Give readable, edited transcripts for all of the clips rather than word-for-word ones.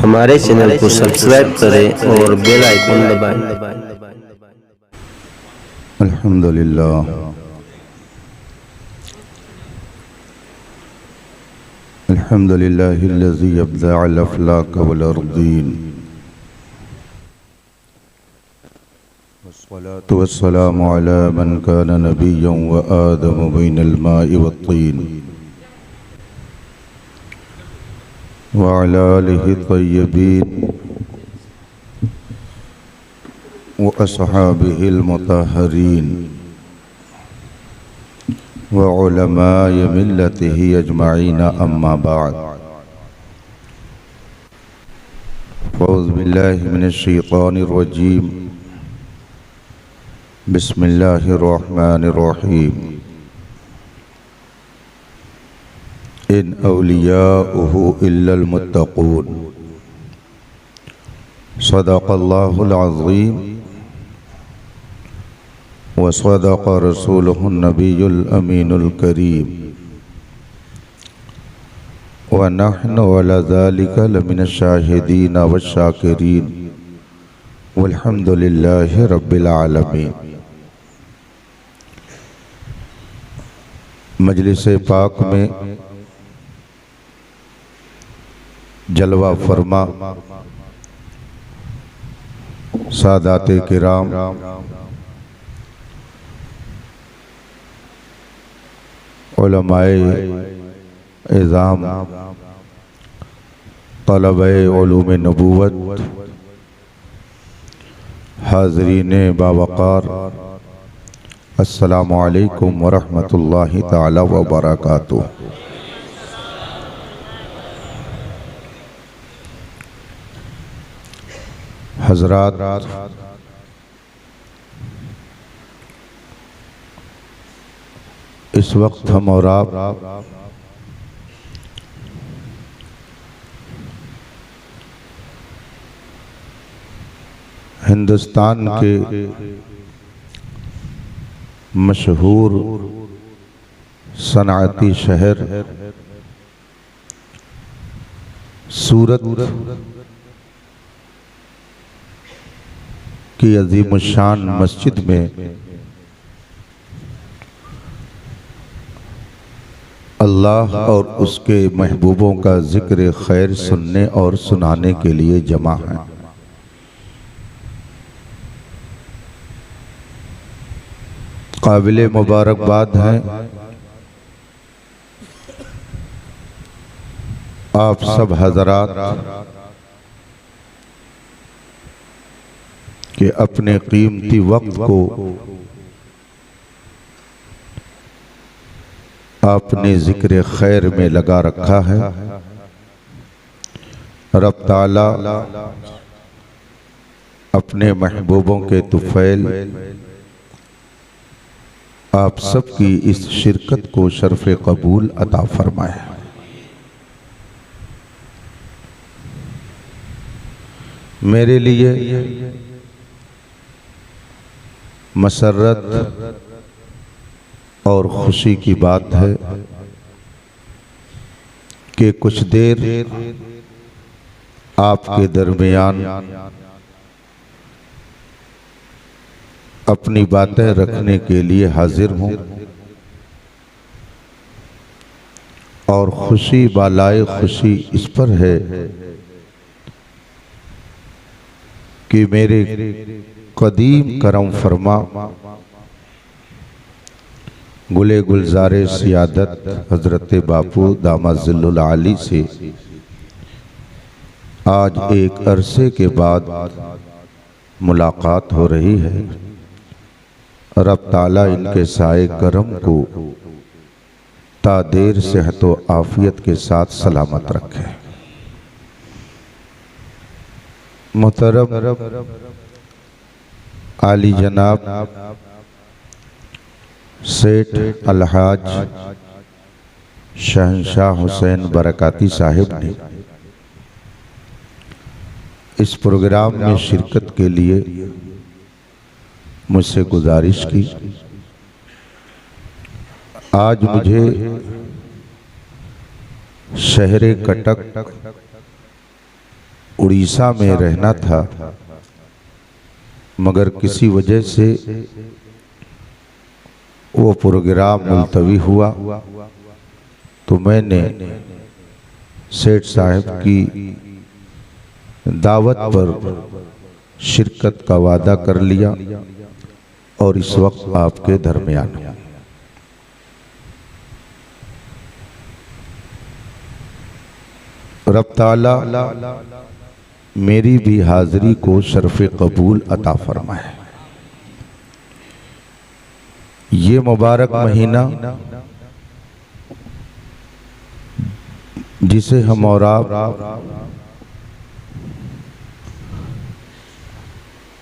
हमारे चैनल को सब्सक्राइब करें और बेल आइकन दबाएं। अल्हम्दुलिल्लाह अल्हम्दुलिल्लाहिल्लज़ी अब्दअल अफ़लाक वल अर्दीन वस्सलातु वस्सलामु अला मन कान नबिय्यन व आदम बैनल माइ वत्तीन व अला आलिहि तय्यबीन व अस्हाबिहिल मुतहहरीन व उलमाए मिल्लतिही अजमाईन अम्मा बाद फ़ौज़ु बिल्लाहि मिनश शैतानिर रजीम बिस्मिल्लाहिर रहमानिर रहीम इन औलियाउहु इल्लल मुत्तक़ून सदक़ल्लाहुल अज़ीम व सदक़ रसूलुहुन नबियुल अमीनुल करीम व नहनु अला ज़ालिका लमिनश शाहिदीन वश्शाकिरीन वल्हम्दुलिल्लाहि रब्बिल आलमीन। मजलिस पाक में जलवा फरमा सादाते किराम, उलमाए इज़ाम, तलबे उलूम नबूवत, हाज़रीन बावक़ार, अस्सलामु अलैकुम व रहमतुल्लाहि ताला व बरकातुहू। हज़रात, इस वक्त हम और आप हिंदुस्तान के मशहूर सनाती शहर सूरत की अज़ीमुश्शान मस्जिद में अल्लाह और उसके महबूबों का जिक्र खैर सुनने और सुनाने के लिए जमा है। काबिले मुबारकबाद हैं आप सब हज़रात कि अपने कीमती वक्त को आपने जिक्र खैर में लगा रखा है। रब ताला अपने महबूबों के तुफैल आप सबकी इस शिरकत को शर्फ कबूल अता फरमाए। मेरे लिए मसर्रत और खुशी की बात है कि कुछ देर आपके दरमियान अपनी बातें रखने के लिए हाजिर हूँ और खुशी बालाए खुशी इस पर है कि मेरे कदीम करम फरमा गुले गुलजारे सियादत हजरत बापू दामाजिल्लुल आली से आज एक अरसे के बाद मुलाकात हो रही है। रब ताला इनके साए करम को तादेर सेहत व आफियत के साथ सलामत रखे। मुहतरम आली जनाब सेठ अलहाज शहंशाह हुसैन बरकाती साहिब ने इस प्रोग्राम में शिरकत के लिए मुझसे गुजारिश की। आज मुझे शहर कटक उड़ीसा में रहना था, मगर किसी वजह से वो प्रोग्राम मुलतवी हुआ। तो मैंने सेठ साहब की दावत पर शिरकत का वादा कर लिया और इस वक्त आपके दरमियान हूं। रब ताला मेरी भी हाजिरी को शर्फ़ कबूल अता फरमाए। ये मुबारक महीना जिसे हम और आप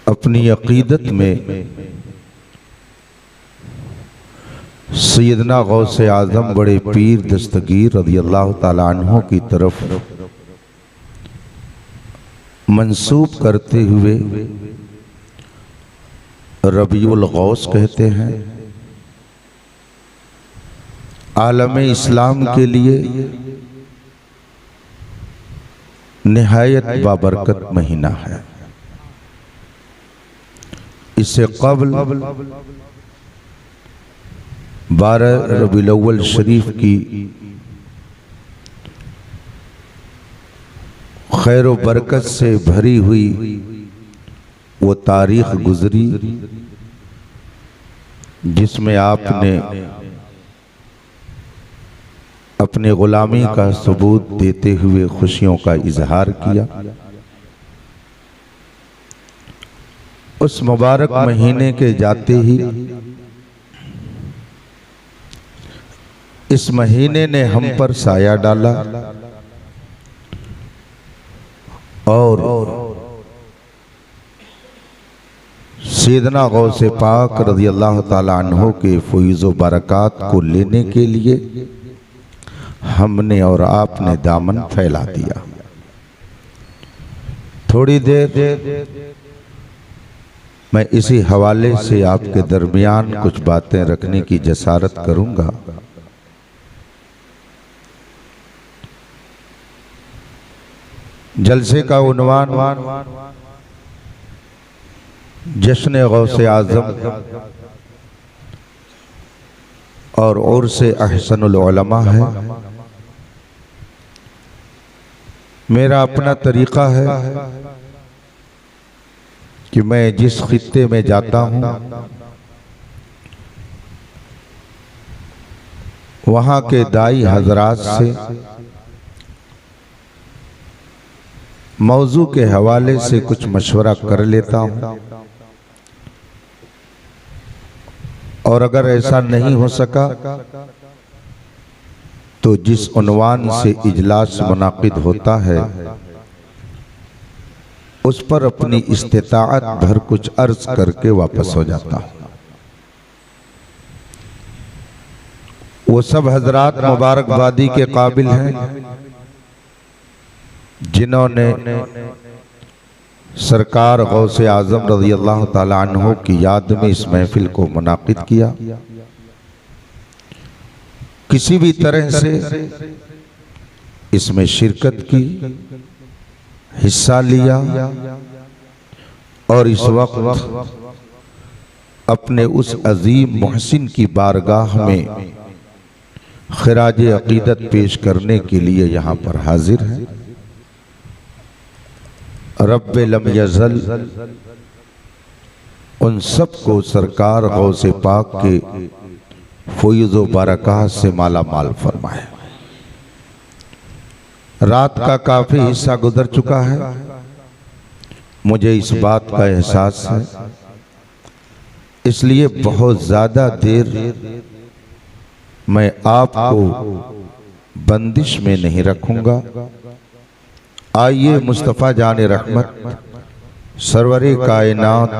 अपनी अकीदत में सैयदना गौसे आज़म बड़े पीर दस्तगीर रज़ियल्लाहु ताला अन्हु की तरफ मंसूब करते हुए रबीउल गौस कहते हैं। आलम इस्लाम के लिए निहायत बाबरकत महीना है। इससे क़ब्ल 12 रबीउल अव्वल शरीफ की खैर व बरकत से भरी हुई वो तारीख गुजरी जिसमें आपने अपने गुलामी का सबूत देते हुए खुशियों का इजहार किया। उस मुबारक महीने के जाते ही इस महीने ने हम पर साया डाला और सैयदना गौसे पाक रज़ियल्लाहु ताला अन्हु के फैज़ व बरक़ात को लेने के लिए हमने और आपने दामन फैला दिया। थोड़ी देर मैं इसी हवाले से आपके दरमियान कुछ बातें रखने की जसारत करूंगा। जलसे का उन्वान जश्न गौसे आज़म और उर्से अहसनुल उलमा है। मेरा अपना तरीक़ा है कि मैं जिस खित्ते में जाता हूँ वहाँ के दाई हजरात से मौजू के हवाले से कुछ मशवरा कर लेता हूँ और अगर ऐसा नहीं हो सका तो जिस उन्वान से इजलास मुनाकिद होता है उस पर अपनी इस्तिताअत भर कुछ अर्ज करके वापस हो जाता हूँ। वो सब हजरात मुबारकबादी के काबिल हैं जिन्होंने सरकार गौसे आज़म रज़ियल्लाहु ताला अन्हु की याद में इस महफिल को मुनाकिद किया। किसी भी तरह से इसमें शिरकत की, हिस्सा लिया और इस वक्त अपने उस अजीम मुहसिन की बारगाह में खिराज अकीदत पेश करने के लिए यहाँ पर हाजिर हैं। रब्ब लम यज़ल उन सब को सरकार गौसे पाक के फैज़ व बरक़ात से माला माल फरमाए। रात का काफी हिस्सा गुजर चुका है, मुझे इस बात का एहसास है, इसलिए बहुत ज्यादा देर मैं आपको बंदिश में नहीं रखूंगा। आइए मुस्तफ़ा जाने रहमत सरवरे कायनात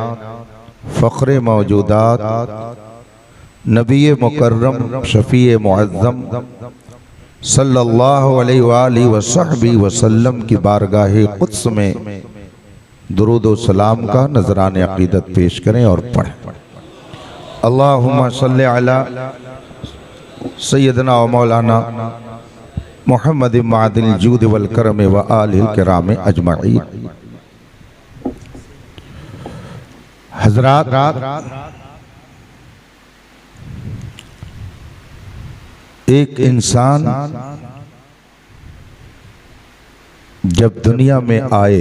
फ़ख्रे मौजूदात नबी मुकर्रम शफ़ी मुअज़्ज़म सल्लल्लाहु अलैहि वसल्लम की बारगाह क़ुद्स में दुरूद व सलाम का नजरान अक़ीदत पेश करें और पढ़ें। अल्लाहुम्मा सल्लि अला सय्यदना व मौलाना मुहम्मद मादिल जूद वल करम व आलिल किराम अजमईन। हजरात, एक इंसान जब दुनिया में आए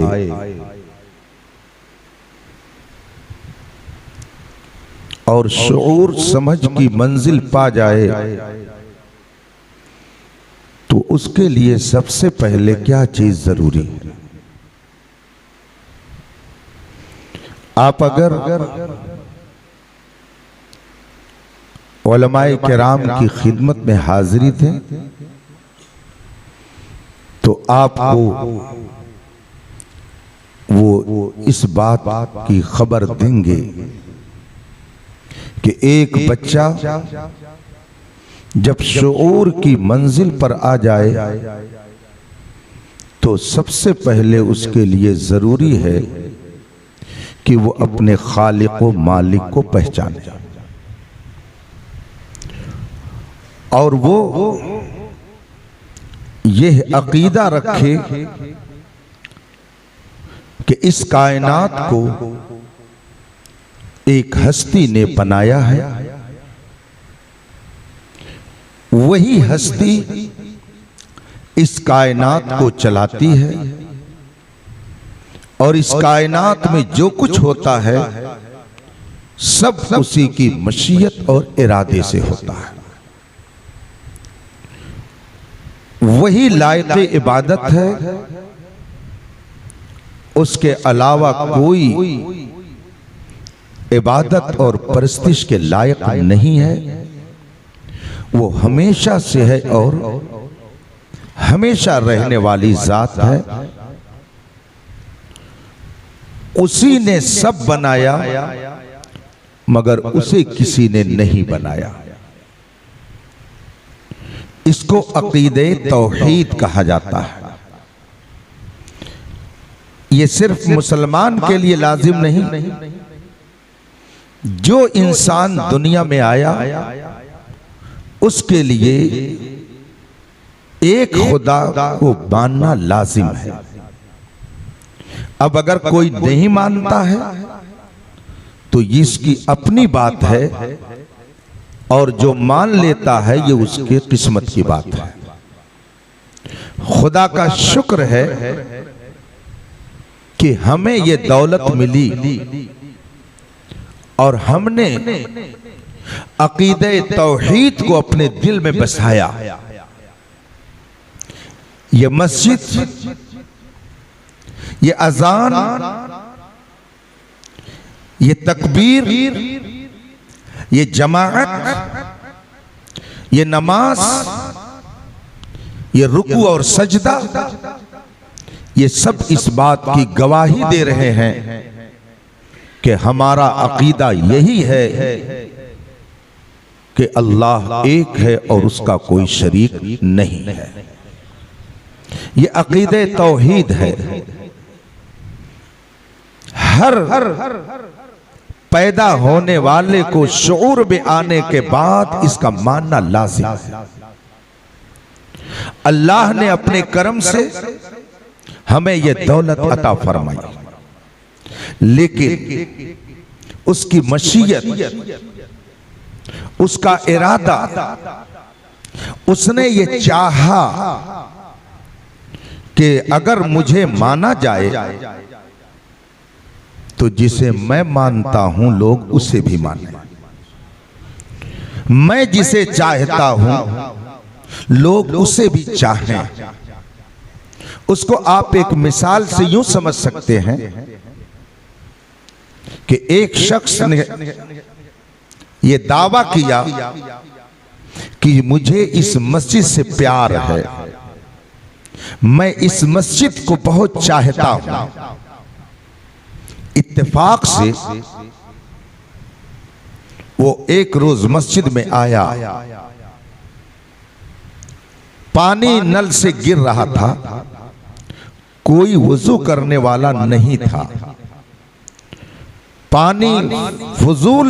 और शऊर समझ की मंजिल पा जाए तो उसके लिए सबसे पहले क्या चीज जरूरी है? आप अगर उलमाए किराम की खिदमत में हाजिरी थे तो आपको वो इस बात की खबर देंगे कि एक बच्चा जब शऊर की मंजिल पर आ जाए तो सबसे पहले उसके लिए जरूरी है कि वो अपने खालिक व मालिक को पहचाने और वो यह अकीदा रखे कि इस कायनात को एक हस्ती ने बनाया है, वही हस्ती इस कायनात को चलाती है और इस कायनात में जो कुछ होता है सब उसी की मशीयत और इरादे से होता है। वही लायक इबादत है, उसके अलावा कोई इबादत और परस्तिश के लायक नहीं है। वो हमेशा से है और हमेशा रहने वाली जात है। उसी ने सब बनाया मगर उसे किसी ने नहीं बनाया। इसको अकीदे तौहीद कहा जाता है। ये सिर्फ मुसलमान के लिए लाजिम नहीं, जो इंसान दुनिया में आया उसके लिए एक खुदा को मानना लाजिम है। अब अगर कोई नहीं मानता है तो इसकी अपनी बात है और जो मान लेता है ये उसके किस्मत की बात है। खुदा का शुक्र है कि हमें ये दौलत मिली और हमने अकीदे तौहीद को अपने दिल में बसाया। ये मस्जिद, ये अजान, ये तकबीर, ये जमाअत, ये नमाज, ये रुकू और सजदा, ये सब इस बात की गवाही दे रहे हैं कि हमारा अकीदा यही है कि अल्लाह एक है और उसका कोई शरीक नहीं है। ये अकीदे तौहीद है। हर पैदा होने वाले को शऊर में आने के बाद इसका मानना लाजिम है। अल्लाह ने अपने करम से हमें यह दौलत अता फरमाई, लेकिन उसकी मशीयत, उसका इरादा, उसने ये चाहा कि अगर मुझे माना जाए तो जिसे मैं मानता हूं लोग उसे भी माने, मैं जिसे चाहता हूं लोग उसे भी चाहें। उसको आप एक मिसाल से यूं समझ सकते हैं कि एक शख्स ने ये दावा किया कि मुझे इस मस्जिद से प्यार है, मैं इस मस्जिद को बहुत चाहता हूं। इत्तेफाक से वो एक रोज मस्जिद में आया, पानी नल से गिर रहा था, कोई वुजू करने वाला नहीं था, पानी फजूल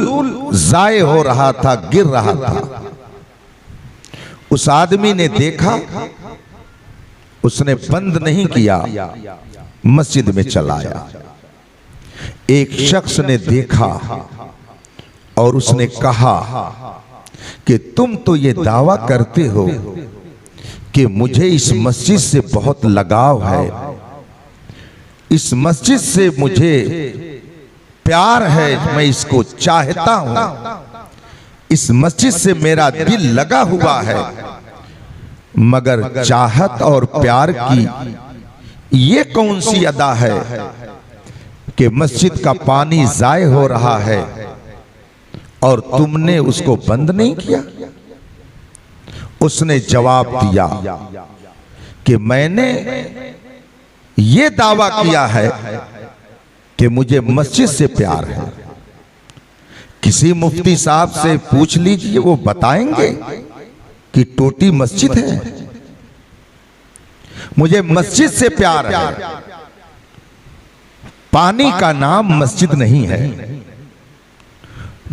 जाये हो रहा था, गिर रहा था। उस आदमी ने देखा उसने बंद नहीं किया, मस्जिद में चलाया। एक शख्स ने देखा और उसने कहा कि तुम तो ये दावा करते हो कि मुझे इस मस्जिद से बहुत लगाव है, इस मस्जिद से मुझे प्यार है, मैं इसको चाहता हूं, इस मस्जिद से मेरा दिल लगा हुआ है, मगर चाहत और प्यार की ये कौन सी अदा है कि मस्जिद का पानी जाय हो रहा है और तुमने उसको बंद नहीं किया? उसने जवाब दिया कि मैंने ये दावा किया है कि मुझे मस्जिद से प्यार है। किसी मुफ्ती साहब से पूछ लीजिए, वो बताएंगे कि टोटी मस्जिद है। मुझे मस्जिद से प्यार है। पानी का नाम मस्जिद नहीं है,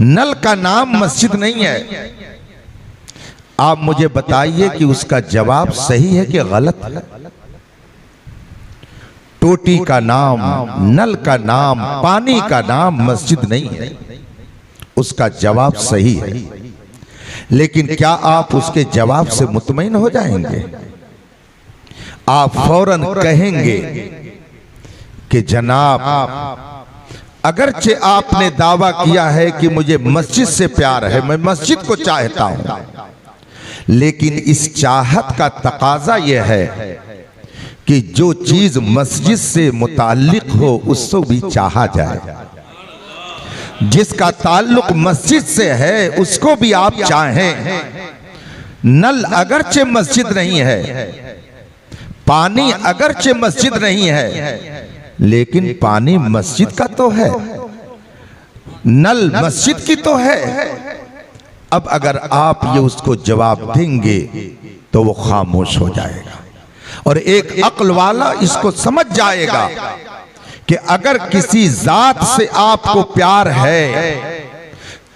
नल का नाम मस्जिद नहीं है। आप मुझे बताइए कि उसका जवाब सही है कि गलत है? टोटी का नाम, नल का नाम, पानी का नाम मस्जिद नहीं है, उसका जवाब सही है। लेकिन क्या आप उसके जवाब से मुतमईन हो जाएंगे? आप फौरन कहेंगे कि जनाब, अगरचे आपने दावा किया है कि मुझे मस्जिद से प्यार है, मैं मस्जिद को चाहता हूं, लेकिन इस चाहत का तकाजा यह है कि जो चीज मस्जिद से मुताल्लिक हो उसको भी चाहा जाए। जिसका ताल्लुक मस्जिद से है उसको भी आप चाहें। नल अगरचे मस्जिद नहीं है, पानी अगरचे मस्जिद नहीं है, लेकिन पानी मस्जिद का तो है, नल मस्जिद की तो है। अब अगर आप ये उसको जवाब देंगे तो वो खामोश हो जाएगा और एक अक्ल वाला इसको समझ जाएगा कि अगर किसी जात से आपको प्यार है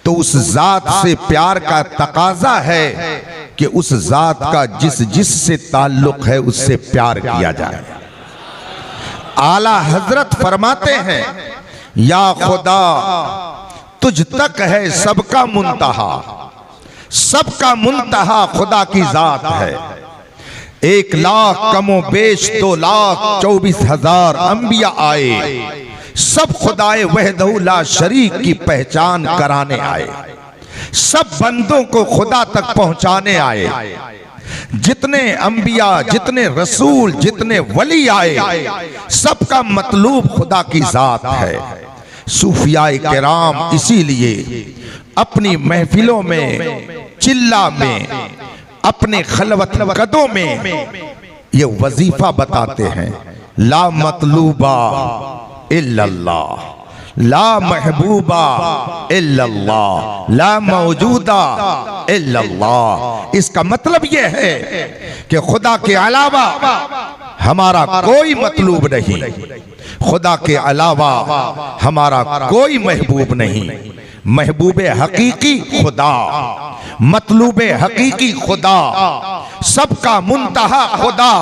तो उस जात से प्यार का तकाजा है कि उस जात का जिस से ताल्लुक है उससे प्यार किया जाए। आला हजरत फरमाते हैं, या खुदा तुझ तक है सबका मुंतहा, सबका मुंतहा खुदा की जात है। 1 लाख कमो बेश 2 लाख 24,000 अंबिया आए, सब खुदाए वहदहू ला शरीक की पहचान कराने आए, सब बंदों को खुदा तक पहुंचाने आए। जितने अंबिया, जितने रसूल, जितने वली आए, सबका मतलूब खुदा की जात है। सूफियाए किराम इसीलिए अपनी महफिलों में, चिल्ला में, अपने खलवत कदों में ये वजीफा बताते हैं, ला मतलूबा इल्लल्लाह, ला महबूबा इल्लल्लाह, ला मौजूदा इल्लल्लाह। इसका मतलब यह है कि खुदा के अलावा हमारा कोई मतलूब नहीं, खुदा के अलावा हमारा कोई महबूब नहीं। महबूबे हकीकी खुदा, मतलूबे हकीकी खुदा, सबका मुंतहा खुदा।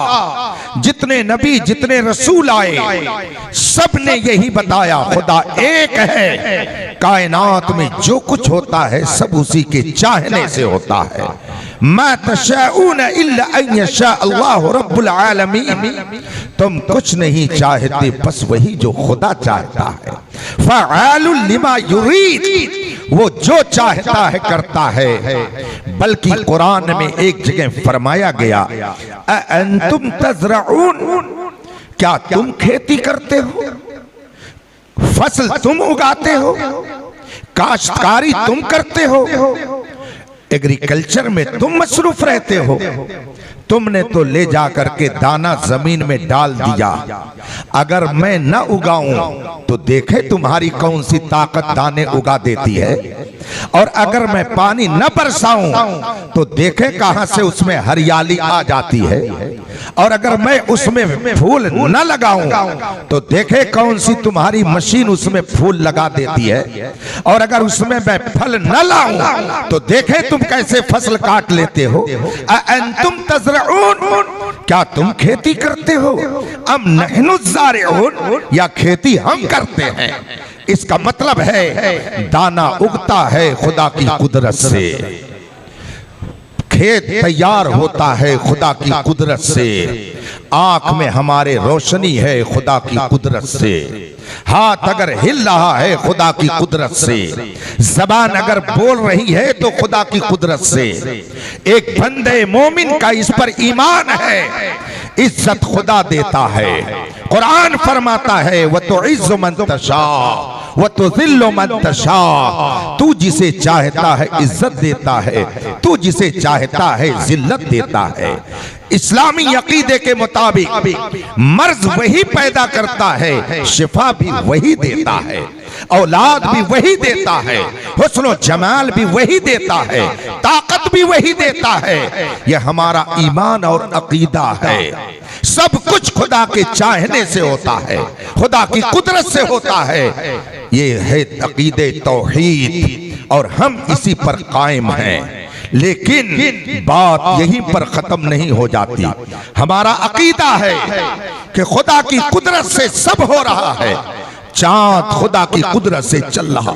जितने नबी, जितने रसूल आए, सब ने यही बताया खुदा एक है। कायनात में जो कुछ होता है सब उसी के चाहने से होता है। मा तशाऊन इल्ला अन यशा अल्लाहु रब्बुल आलमीन, तुम कुछ नहीं चाहते बस वही जो खुदा चाहता है। फ़अालुल लिमा युरीद, वो जो चाहता है करता है। बल्कि कुरान में एक जगह फरमाया गया, अअंतुम तज़रऊन, क्या तुम खेती करते हो, फसल तुम उगाते हो, काश्तकारी तुम करते हो, एग्रीकल्चर में तुम मसरूफ रहते हो। तुमने तो ले जा करके दाना जमीन में डाल दिया। अगर मैं न उगाऊं तो देखे तुम्हारी कौन सी ताकत दाने उगा देती है, और अगर मैं पानी न बरसाऊं तो देखे कहां से उसमें हरियाली आ जाती है, और अगर मैं उसमें फूल न लगाऊं तो देखे कौन सी तुम्हारी मशीन उसमें फूल लगा देती है, और अगर उसमें मैं फल न लाऊं तो देखे तुम कैसे फसल काट लेते हो। अअंतुम तज़रऊन, क्या तुम खेती करते हो? अम नहनु ज़ारिऊन, या खेती हम करते हैं। इसका मतलब है दाना उगता है खुदा की कुदरत से, खेत तैयार होता है खुदा की कुदरत से, आंख में हमारे रोशनी है खुदा की कुदरत से, हाथ अगर हिल रहा है खुदा की कुदरत से, जबान अगर बोल रही है तो खुदा की कुदरत से। एक बंदे मोमिन का इस पर ईमान है, इज्जत खुदा देता है। कुरान फरमाता है व तो इज्जु मन तशा व तो ज़िल्लु मन तशा, तू जिसे चाहता है इज्जत देता है, तू जिसे चाहता है जिल्लत देता है। इस्लामी अकीदे के मुताबिक मर्ज वही पैदा करता है, शिफा भी वही देता है, औलाद भी वही देता है, हुस्न जमाल भी वही देता है, ताकत भी वही देता है। यह हमारा ईमान और अकीदा है। सब कुछ खुदा के चाहने से होता है, खुदा की कुदरत से होता है। ये है अकीदे तौहीद और हम इसी पर कायम हैं। लेकिन बात यहीं पर खत्म नहीं हो जाती। हमारा अकीदा है कि खुदा की कुदरत से सब हो रहा है। चांद खुदा की कुदरत से चल रहा,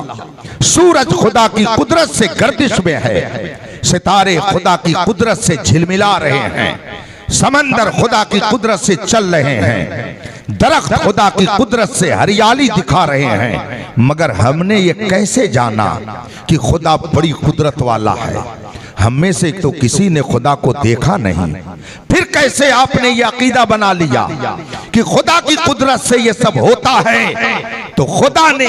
सूरज खुदा की कुदरत से गर्दिश में है, सितारे खुदा की कुदरत से झिलमिला रहे हैं, समंदर खुदा की कुदरत से चल रहे हैं, दरख्त खुदा की कुदरत से हरियाली दिखा रहे हैं। मगर हमने ये कैसे जाना कि खुदा बड़ी कुदरत वाला है? हम में से तो किसी ने खुदा को देखा नहीं, फिर कैसे आपने ये अकीदा बना लिया कि खुदा की कुदरत से ये सब होता है? तो खुदा ने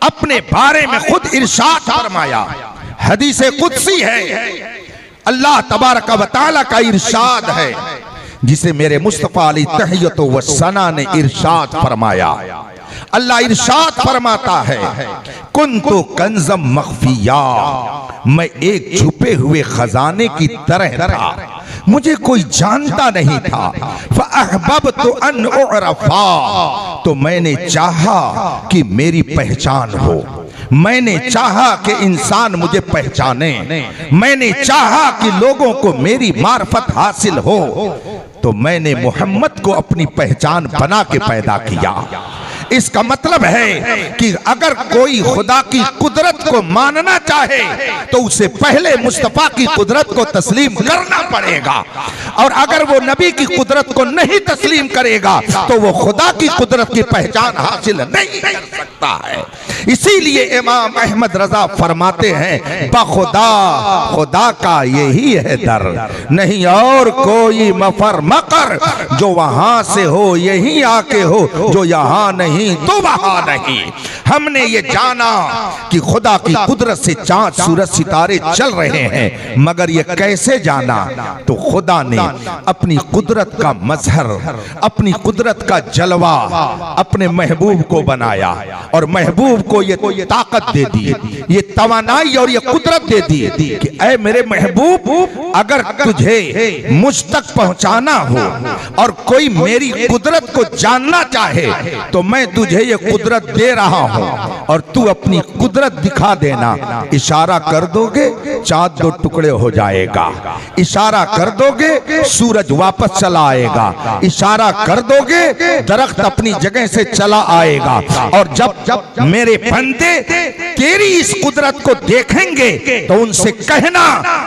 अपने बारे में खुद इरशाद फरमाया, हदीस कुदसी है, अल्लाह तबारक व तआला का इरशाद है, जिसे मेरे मुस्तफा अली तहियत व सना ने इरशाद फरमाया। अल्लाह इरशाद फरमाता है, कुन्तु कंज़म मख्फिया, मैं एक छुपे हुए खजाने की तरह था, मुझे कोई जानता नहीं था। फ़अहबब्तु अन उअरफ़ा, तो मैंने चाहा कि मेरी पहचान हो, मैंने चाहा कि इंसान मुझे पहचाने, मैंने चाहा कि लोगों को मेरी मार्फत हासिल हो, तो मैंने मोहम्मद को अपनी पहचान बना के पैदा किया। इसका मतलब है कि अगर कोई खुदा की कुदरत को मानना चाहे तो उसे पहले मुस्तफा की कुदरत को तस्लीम करना पड़ेगा, और अगर वो नबी की कुदरत को नहीं तस्लीम करेगा तो वो खुदा की कुदरत की पहचान हासिल नहीं कर सकता है। इसीलिए इमाम अहमद रजा फरमाते हैं, बखुदा खुदा का यही है दर, नहीं और कोई मफर मकर, जो वहां से हो यही आके हो, जो यहाँ नहीं तो वहां नहीं। हमने ये जाना कि खुदा की कुदरत से चांद सूरज सितारे चल रहे हैं, मगर ये कैसे जाना? तो खुदा ने अपनी कुदरत का मजहर, अपनी कुदरत का जलवा अपने महबूब को बनाया, और महबूब को ये ताकत दे दी, ये तवानाई और ये कुदरत दे दी कि ऐ मेरे महबूब, अगर तुझे मुझ तक पहुंचाना हो और कोई मेरी कुदरत को जानना चाहे तो मैं तुझे ये कुदरत दे रहा हूं, और तू अपनी कुदरत दिखा देना। इशारा कर दोगे चांद दो टुकड़े हो जाएगा, इशारा कर दोगे सूरज वापस चला आएगा, इशारा कर दोगे दरख्त अपनी जगह से चला आएगा। और जब मेरे बंदे तेरी इस कुदरत को देखेंगे तो उनसे कहना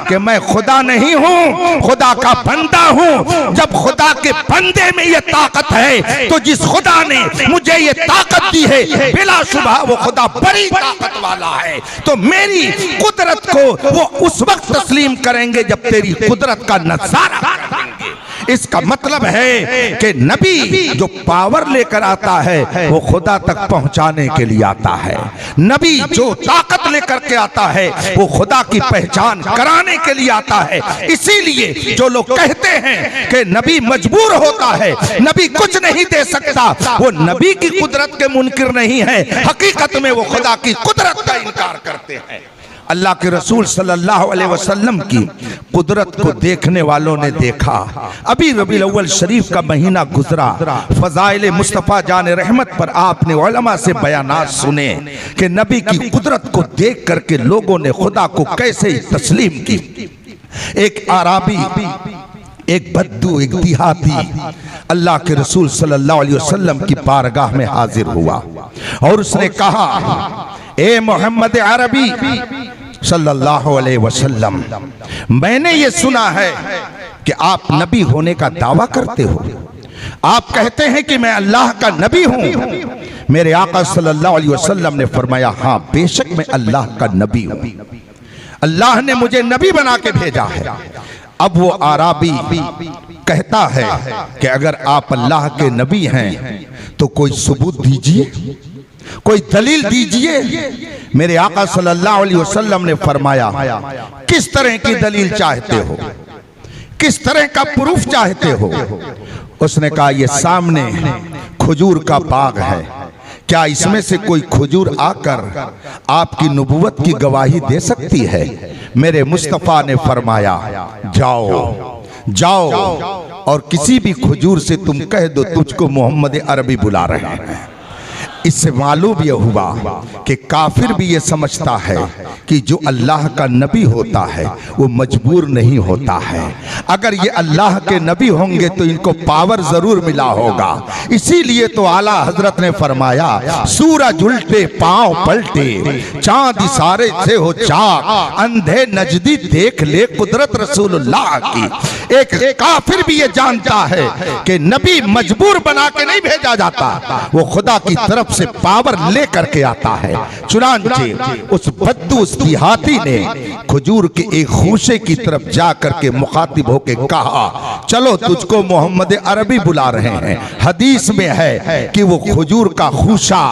कि मैं खुदा नहीं हूं, खुदा का बंदा हूं। जब खुदा के बंदे में ये ताकत है तो जिस खुदा ने मुझे ये ताकत दी है बिला शुबह वो खुदा बड़ी ताकत वाला है। तो मेरी कुदरत को वो उस वक्त तस्लीम करेंगे जब तेरी कुदरत का नजारा करेंगे। इसका मतलब है कि नबी जो पावर लेकर आता है वो खुदा तक पहुंचाने के लिए आता है, नबी जो ताकत लेकर के आता है वो खुदा की पहचान कराने के लिए आता है। इसीलिए जो लोग कहते हैं कि नबी मजबूर होता है, नबी कुछ नहीं दे सकता, वो नबी की कुदरत के मुनकिर नहीं है, हकीकत में वो खुदा की कुदरत का इनकार करते हैं। अल्लाह के रसूल सल्लल्लाहु अलैहि वसल्लम की कुदरत को देखने वालों ने देखा। अभी रबीउल अव्वल शरीफ का महीना गुजरा, फजाइल मुस्तफ़ा जान रहमत पर आपने उलमा से बयानात सुने कि नबी की कुदरत को देख करके लोगों ने खुदा को कैसे तस्लीम की। एक आराबी एक बद्दू, एक देहाती अल्लाह के रसूल सल्लल्लाहु अलैहि वसल्लम की बारगाह में हाजिर हुआ और उसने कहा, ए मोहम्मद अरबी सल्लल्लाहु अलैहि वसल्लम, मैंने ये सुना है कि आप नबी होने का दावा करते हो। आप कहते हैं कि मैं अल्लाह का नबी हूं। मेरे आका सल्लल्लाहु अलैहि वसल्लम ने फरमाया, हाँ बेशक मैं अल्लाह का नबी हूं, अल्लाह ने मुझे नबी बना के भेजा है। अब वो आराबी कहता है कि अगर आप अल्लाह के नबी हैं तो कोई सबूत दीजिए, कोई दलील दीजिए। मेरे आका सल्लल्लाहु अलैहि वसल्लम ने फरमाया, किस तरह की दलील चाहते हो, किस तरह का प्रूफ चाहते हो? उसने कहा, ये सामने खजूर का बाग है, क्या इसमें से कोई खजूर आकर आपकी नबुवत की गवाही दे सकती है? मेरे मुस्तफा ने फरमाया, जाओ जाओ और किसी भी खजूर से तुम कह दो तुझको मोहम्मद अरबी बुला रहे हैं। इससे मालूम यह हुआ कि काफिर भी ये समझता है कि जो अल्लाह का नबी होता है वो मजबूर नहीं होता है। अगर ये अल्लाह के नबी होंगे तो इनको पावर जरूर मिला होगा। इसीलिए तो आला हजरत ने फरमाया, सूरज उल्टे पांव पलटे, चांद इशारे से हो चाक, अंधे नजदी देख ले कुदरत रसूलुल्लाह की। एक काफिर भी ये जानता है कि नबी मजबूर बना के नहीं भेजा जाता, वो खुदा की तरफ से पावर लेकर के आता है। चुनांचे उस बद्दू, उस देहाती ने खजूर के एक खूशे की तरफ जाकर के मुखातिब होके कहा, चलो तुझको मोहम्मद अरबी बुला रहे हैं। हदीस में है कि वो खजूर का खूशा,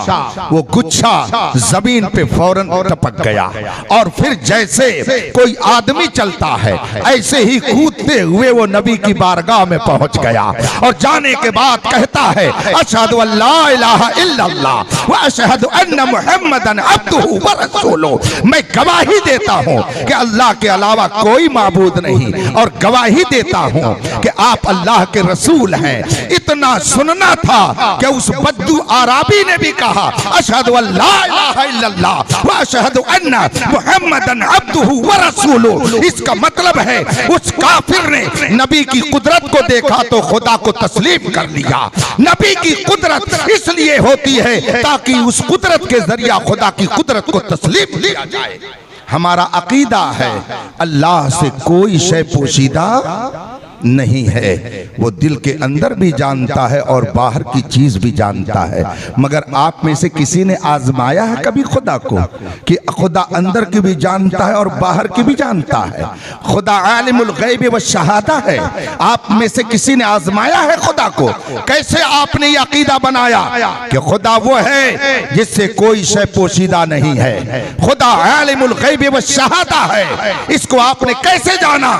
वो गुच्छा जमीन पे फौरन टपक गया और फिर जैसे कोई आदमी चलता है ऐसे ही कूदते हुए वो नबी की बारगाह में पहुंच गया और जाने के बाद कहता है, अशहदु अल्ला इलाहा इल्लल्लाह व अशहदु अन्ना मुहम्मदन अब्दुहु व रसूलुहु। मैं गवाही देता हूं कि अल्लाह के अलावा कोई माबूद नहीं और गवाही देता हूं कि आप अल्लाह के रसूल हैं। इतना सुनना था कि उस बद्दू आराबी ने भी कहा, अशहदु अल्ला इलाहा इल्लल्लाह व अशहदु अन्ना मुहम्मदन अब्दुहु व रसूलुहु। इसका मतलब है उस काफिर ने नबी की कुदरत को देखा तो खुदा को तस्लीम कर लिया। नबी की कुदरत इसलिए होती है ताकि उस कुदरत के जरिया खुदा की कुदरत को तस्लीम किया जाए। हमारा अकीदा है अल्लाह से कोई शय पोशीदा नहीं है, वो दिल के अंदर भी जानता है और बाहर की चीज भी जानता है। मगर आप में से किसी ने आजमाया है कभी खुदा को कि खुदा अंदर की भी जानता है और बाहर की भी जानता है? खुदा आलिमुल गैब व शहादा है। आप में से किसी ने आजमाया है खुदा को? कैसे आपने ये अकीदा बनाया कि खुदा वो है जिससे कोई शय पोशीदा नहीं है? खुदा आलिमुल गैब व शहादा है। इसको आपने कैसे जाना?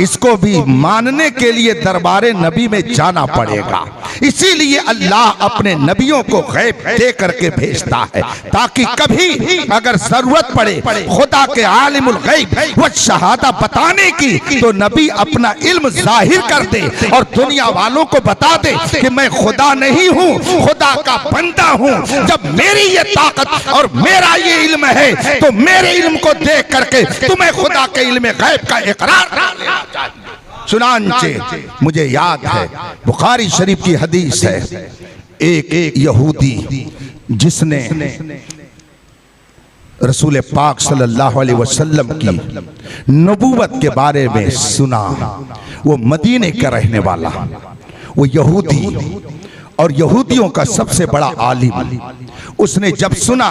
इसको भी मानने के लिए दरबारे नबी में जाना पड़ेगा। इसीलिए अल्लाह अपने नबियों को गैब दे करके भेजता है ताकि कभी अगर जरूरत पड़े खुदा के आलिमुल गैब व शहादा बताने की तो नबी अपना इल्म जाहिर कर दे और दुनिया वालों को बता दे कि मैं खुदा नहीं हूँ, खुदा का बंदा हूँ। जब मेरी ये ताकत और मेरा ये इल्म है तो मेरे इल्म को देख करके तुम्हें खुदा के इल्म गैब का इकरार कर लेना चाहिए। चुनांचे मुझे याद है बुखारी शरीफ की हदीस है, एक यहूदी जिसने रसूल पाक सल्लल्लाहु अलैहि वसल्लम की नबूवत के बारे में सुना। वो मदीने का रहने वाला, वो यहूदी और यहूदियों का सबसे बड़ा आलिम। उसने जब सुना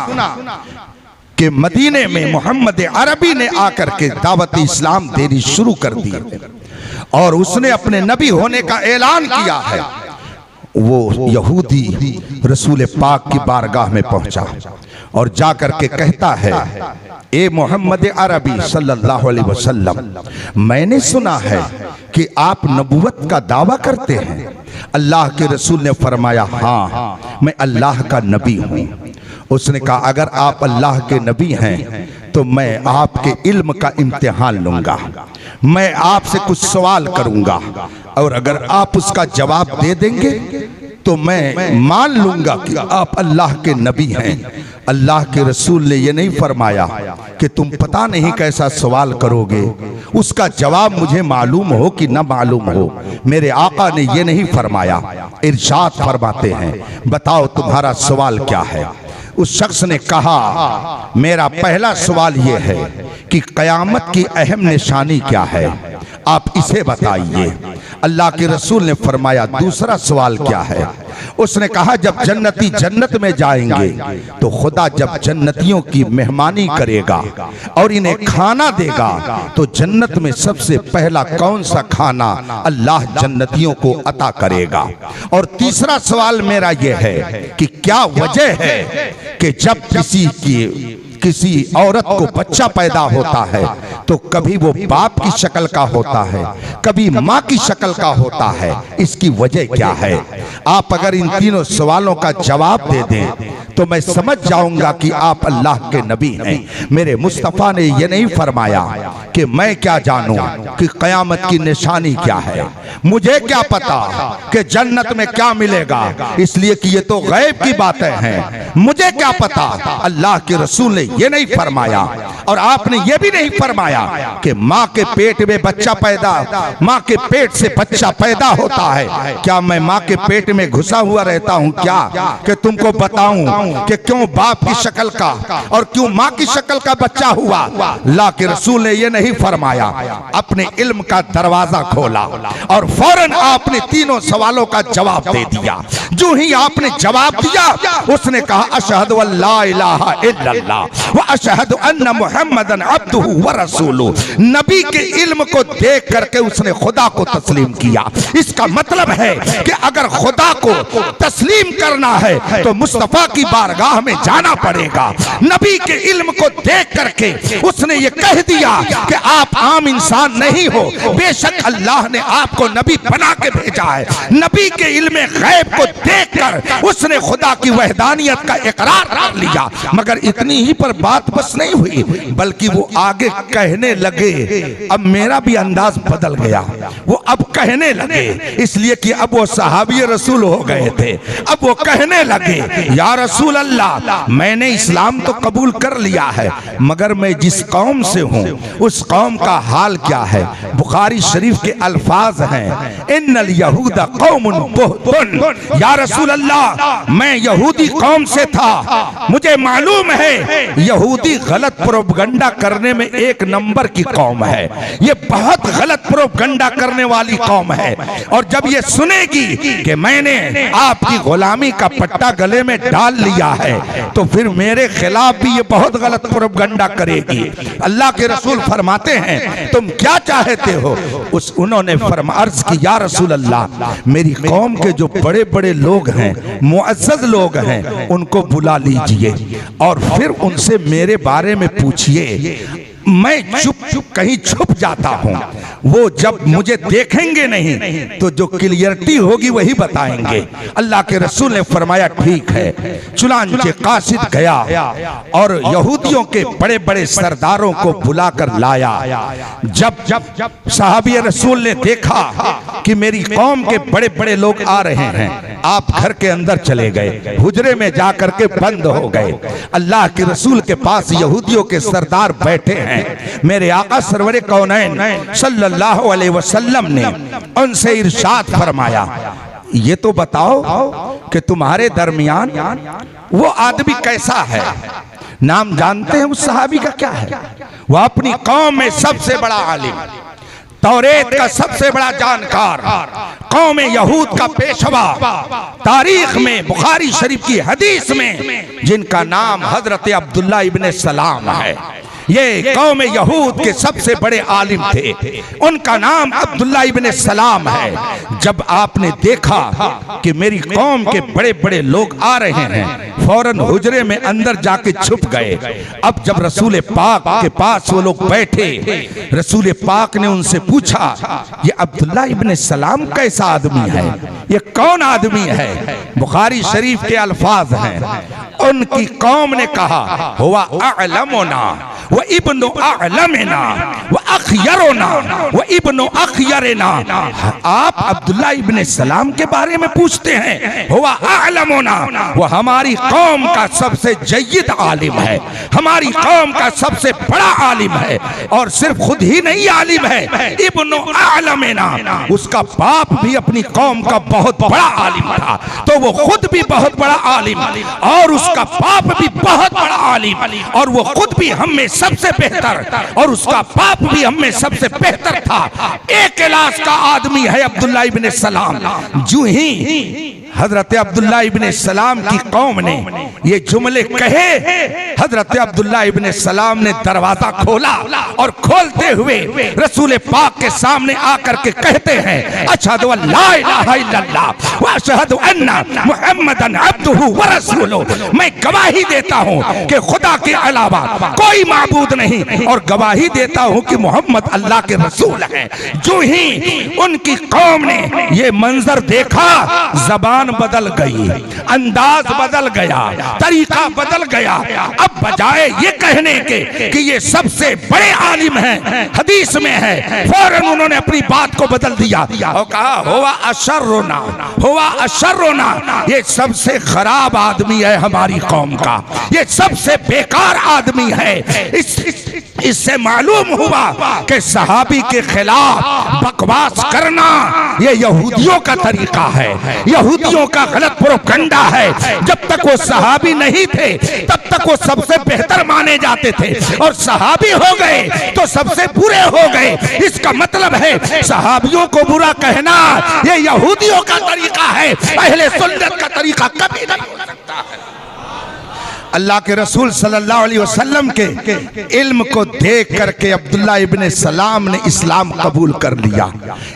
कि मदीने में मोहम्मद अरबी ने आकर के दावत इस्लाम देनी शुरू कर दी और उसने अपने नबी होने का ऐलान किया है, वो यहूदी रसूल पाक की बारगाह में पहुंचा और जाकर के कहता है, ए मोहम्मद अरबी सल्लल्लाहु अलैहि वसल्लम, मैंने सुना है कि आप नबूवत का दावा करते हैं। अल्लाह के रसूल ने फरमाया, हाँ मैं अल्लाह का नबी हूँ। उसने कहा, अगर आप अल्लाह के नबी हैं तो मैं आपके इल्म का इम्तिहान लूंगा, मैं आपसे कुछ सवाल करूंगा और अगर आप उसका जवाब दे देंगे तो मैं मान लूंगा कि आप अल्लाह के नबी हैं। अल्लाह के रसूल ने यह नहीं फरमाया कि तुम पता नहीं कैसा सवाल करोगे, उसका जवाब मुझे मालूम हो कि न मालूम हो, मेरे आका ने ये नहीं फरमाया। इरशाद फरमाते हैं, बताओ तुम्हारा सवाल क्या है। उस शख्स ने कहा, मेरा पहला सवाल यह है कि कयामत की अहम निशानी क्या है, आप इसे बताइए। अल्लाह के रसूल ने फरमाया, दूसरा सवाल क्या है। उसने कहा, जब जन्नती जन्नत में जाएंगे तो खुदा जब जन्नतियों की मेहमानी करेगा और इन्हें खाना देगा तो जन्नत में सबसे पहला कौन सा खाना अल्लाह जन्नतियों को अता करेगा। और तीसरा सवाल मेरा यह है कि क्या वजह है कि जब किसी औरत को बच्चा पैदा होता है तो कभी वो बाप की शक्ल का होता है, कभी माँ की शक्ल का होता है, इसकी वजह क्या है। आप अगर इन तीनों सवालों का जवाब दे दें तो मैं समझ जाऊंगा कि आप अल्लाह के नबी हैं। मेरे मुस्तफ़ा ने यह नहीं फरमाया कि मैं क्या जानूं कि कयामत की निशानी क्या है, मुझे क्या पता कि जन्नत में क्या मिलेगा, इसलिए कि ये तो गैब की बातें हैं, मुझे क्या पता। अल्लाह के रसूल ने ये नहीं फरमाया और आपने ये भी नहीं फरमाया कि माँ के पेट में बच्चा पैदा, माँ के पेट से बच्चा पैदा होता है। क्या मैं माँ के पेट में घुसा हुआ रहता हूँ क्या कि तुमको बताऊं कि क्यों बाप की शक्ल का और क्यों माँ की शक्ल का बच्चा हुआ। अल्लाह के रसूल ने ये नहीं फरमाया, अपने इल्म का दरवाजा खोला और फौरन आपने तीनों सवालों का जवाब दे दिया। जो ही आपने जवाब दिया उसने कहा, अशहदु अल्ला इलाहा इल्लल्लाह व अशहदु अन्ना मुहम्मदन अब्दुहु व रसूलुहु। नबी के इल्म को देख करके उसने खुदा को तस्लीम किया। इसका मतलब है कि अगर खुदा को तस्लीम करना है तो मुस्तफा की बारगाह में जाना पड़ेगा। नबी के इल्म को देख करके उसने ये कह दिया कि आप आम इंसान नहीं हो, बेशक अल्लाह ने आपको नबी बना के भेजा है। नबी के इल्म गैब को देखकर उसने खुदा की वहदानियत का इकरार कर लिया। मगर इतनी ही पर बात बस नहीं हुई, बल्कि वो आगे कहने लगे। अब मेरा भी अंदाज बदल गया, वो अब कहने लगे, इसलिए कि अब वो सहाबी रसूल हो गए थे। अब वो कहने लगे, या रसूल अल्लाह, मैंने इस्लाम तो कबूल कर लिया है, मगर मैं जिस कौम से हूँ उस कौम का हाल क्या है। बुखारी शरीफ के अल्फाज हैं, इन्नल यहूदा कौमुन बुहतुन। या रसूल अल्लाह, मैं यहूदी कौम से था, मुझे मालूम है यहूदी गलत प्रोपगंडा करने में एक नंबर की कौम है, ये बहुत गलत प्रोपगंडा करने वाली कौम है। और जब ये सुनेगी कि मैंने आपकी गुलामी का पट्टा गले में डाल लिया है तो फिर मेरे खिलाफ भी ये बहुत गलत प्रोपगंडा करेगी। अल्लाह के रसूल फरमाते हैं, तुम क्या चाहते हो। उन्होंने अर्ज की, या रसूल अल्लाह, मेरी कौम के जो बड़े बड़े लोग हैं, मुअज़्ज़ज़ लोग हैं, उनको बुला लीजिए और फिर उनसे मेरे बारे में पूछिए। मैं चुप कहीं छुप जाता हूँ, वो जब मुझे देखेंगे नहीं तो जो क्लियरिटी होगी वही बताएंगे। अल्लाह के रसूल ने फरमाया, ठीक है। चुनांचे कासिद गया और यहूदियों के बड़े बड़े सरदारों को बुलाकर लाया। जब सहाबी रसूल ने देखा कि मेरी कौम के बड़े बड़े लोग आ रहे हैं, आप घर के अंदर चले गए, हुजरे में जाकर के बंद हो गए। अल्लाह के रसूल के पास यहूदियों के सरदार बैठे हैं। मेरे आका सरवरे कौनैन सल्लल्लाहु अलैहि वसल्लम ने उनसे इरशाद फरमाया, ये तो बताओ कि तुम्हारे दरमियान वो आदमी कैसा है। नाम जानते हैं उस सहाबी का क्या है। वो अपनी कौम में सबसे बड़ा आलिम, तौरेत का सबसे बड़ा जानकार, कौम यहूद का पेशवा, तारीख में बुखारी शरीफ की हदीस में जिनका नाम हजरत अब्दुल्ला इब्ने सलाम है। ये कौम यहूद के सबसे बड़े आलिम थे, उनका नाम अब्दुल्ला इब्ने सलाम है। जब आपने देखा कि मेरी कौम के बड़े बड़े लोग आ रहे हैं, फौरन हुजरे में अंदर जाके छुप गए। अब जब रसूल पाक के पास वो लोग बैठे, रसूल पाक ने उनसे पूछा, ये अब्दुल्ला इब्ने सलाम कैसा आदमी है, ये कौन आदमी है। बुखारी शरीफ के अल्फाज हैं, उनकी कौम ने कहा, हुवा अअलमुना व इब्नु अअलमिना व अखयरोना व इब्नु अखयरना, आप अब्दुल्ला इब्न सलाम के बारे में पूछते हैं। हुआ आलमोना, वो हमारी कौम का सबसे जय्यद आलिम है, हमारी कौम का सबसे बड़ा आलिम है, और सिर्फ खुद ही नहीं आलिम है, इब्नु आलमेना, उसका बाप भी अपनी कौम का बहुत बड़ा आलिम था, तो वो खुद भी बहुत बड़ा आलिम और उसका बाप भी बहुत बड़ा आलिम, और वो खुद भी हम में सबसे बेहतर और उसका बाप भी हम में सबसे बेहतर था। एक क्लास का आदमी है अब्दुल्ला इब्न सलाम। जो ही हजरत अब्दुल्ला इब्न सलाम की कौम ने ये जुमले कहे, हजरत अब्दुल्ला इब्न सलाम ने दरवाजा खोला और खोलते हुए रसूल पाक के सामने आकर के कहते हैं, अशहदु अल्ला इलाहा इल्लल्लाह व अशहदु अन्ना मुहम्मदन अब्दुहु व रसूलुहु, मैं गवाही देता हूँ कि खुदा के अलावा कोई माबूद नहीं, और गवाही देता हूँ कि मोहम्मद अल्लाह के रसूल हैं। जो ही उनकी कौम ने ये मंजर देखा, जबान बदल गई, अंदाज बदल गया, तरीका बदल गया। अब बजाय ये कहने के कि ये सबसे बड़े आलिम हैं, हदीस में है, फौरन उन्होंने अपनी बात को बदल दिया और कहा हुआ अशर्रोना, हुआ अशर्रोना, ये सबसे खराब आदमी है हमारी कौम का, ये सबसे बेकार आदमी है। इससे मालूम हुआ कि सहाबी के खिलाफ बकवास करना ये यहूदियों का तरीका है, यहूदियों का गलत प्रोपगंडा है। जब तक वो सहाबी नहीं थे तब तक वो सबसे बेहतर माने जाते थे, और सहाबी हो गए तो सबसे बुरे हो गए। इसका मतलब है सहाबियों को बुरा कहना ये यहूदियों का तरीका है, अहले सुन्नत का तरीका कभी नहीं हो सकता है। अल्लाह के रसूल सल्लल्लाहु अलैहि वसल्लम के इल्म को देख करके अब्दुल्ला इब्न सलाम ने इस्लाम कबूल कर लिया।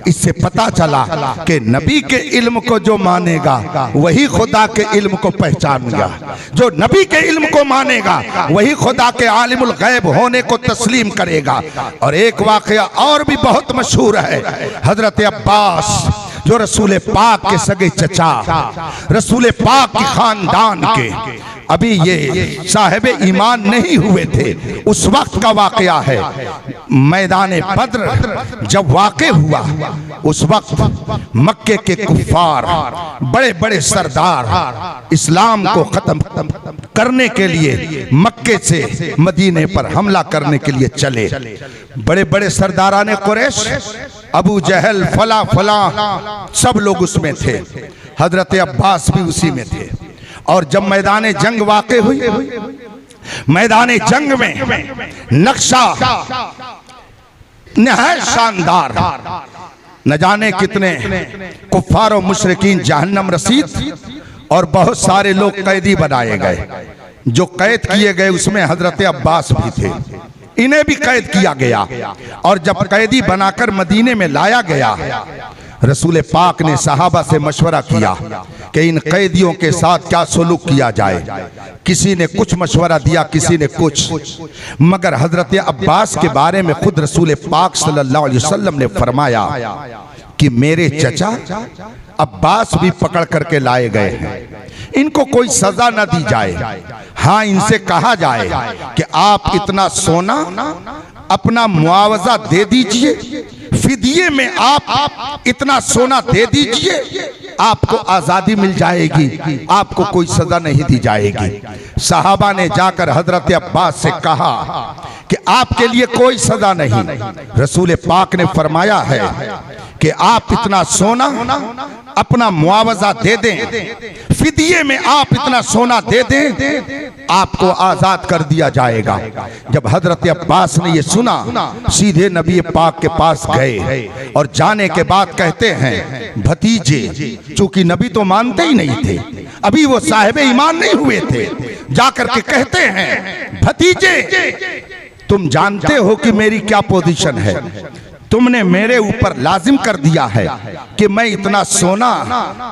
इससे पता चला कि नबी के इल्म को जो मानेगा वही खुदा के इल्म को पहचानेगा, जो नबी के इल्म को मानेगा वही खुदा के आलिमुल गैब होने को तस्लीम करेगा। और एक वाकया और भी बहुत मशहूर है, हजरत अब्बास जो रसूल पाक के सगे चचा, रसूल पाक की खानदान के, अभी ये साहिब ईमान नहीं हुए थे, उस वक्त का वाकया है। मैदान बद्र जब वाक़े हुआ, उस वक्त मक्के के कुफ्फार, बड़े बड़े सरदार इस्लाम को खत्म करने के लिए मक्के से मदीने पर हमला करने के लिए चले। बड़े बड़े सरदाराने कुरैश, अबू जहल, फला फला, सब लोग उसमें थे, हजरत अब्बास भी उसी में थे। और जब मैदान जंग वाक़े हुई, मैदान जंग में नक्शा नहायत शानदार, न जाने कितने कुफ्फार और मुशरिकीन जहन्नम रसीद, और बहुत सारे लोग कैदी बनाए गए। जो कैद किए गए उसमें हजरत अब्बास भी थे, इन्हें भी कैद किया गया। और जब कैदी बनाकर मदीने में लाया गया, रसूल पाक ने सहाबा से मशवरा किया कि इन कैदियों के साथ क्या सलूक किया जाए। किसी ने कुछ मशवरा दिया, किसी ने कुछ, मगर हजरत अब्बास के बारे में खुद रसूल पाक सल्लल्लाहु अलैहि वसल्लम ने फरमाया कि मेरे चचा अब्बास भी पकड़ करके लाए गए हैं, इनको कोई सजा न दी जाए। हाँ, इनसे कहा जाए कि आप इतना सोना अपना मुआवजा दे दीजिए, फिदिये में आप इतना सोना दे दीजिए, आपको आजादी मिल जाएगी, आपको कोई सजा नहीं दी जाएगी। सहाबा ने जाकर हजरत अब्बास से कहा कि आपके लिए कोई सजा नहीं। रसूल पाक ने फरमाया है कि आप इतना सोना अपना मुआवजा दे दें, फिदिये में आप इतना सोना दे दें, आपको आजाद कर दिया जाएगा। जब हजरत अब्बास ने ये सुना, सीधे नबी पाक के पास गए और जाने के बाद कहते हैं, भतीजे, चूंकि नबी तो मानते ही नहीं थे, अभी वो साहिब ईमान नहीं हुए थे, जाकर के कहते हैं, भतीजे तुम जानते हो कि मेरी क्या पोजीशन है, तुमने मेरे ऊपर लाजिम कर दिया है कि मैं इतना सोना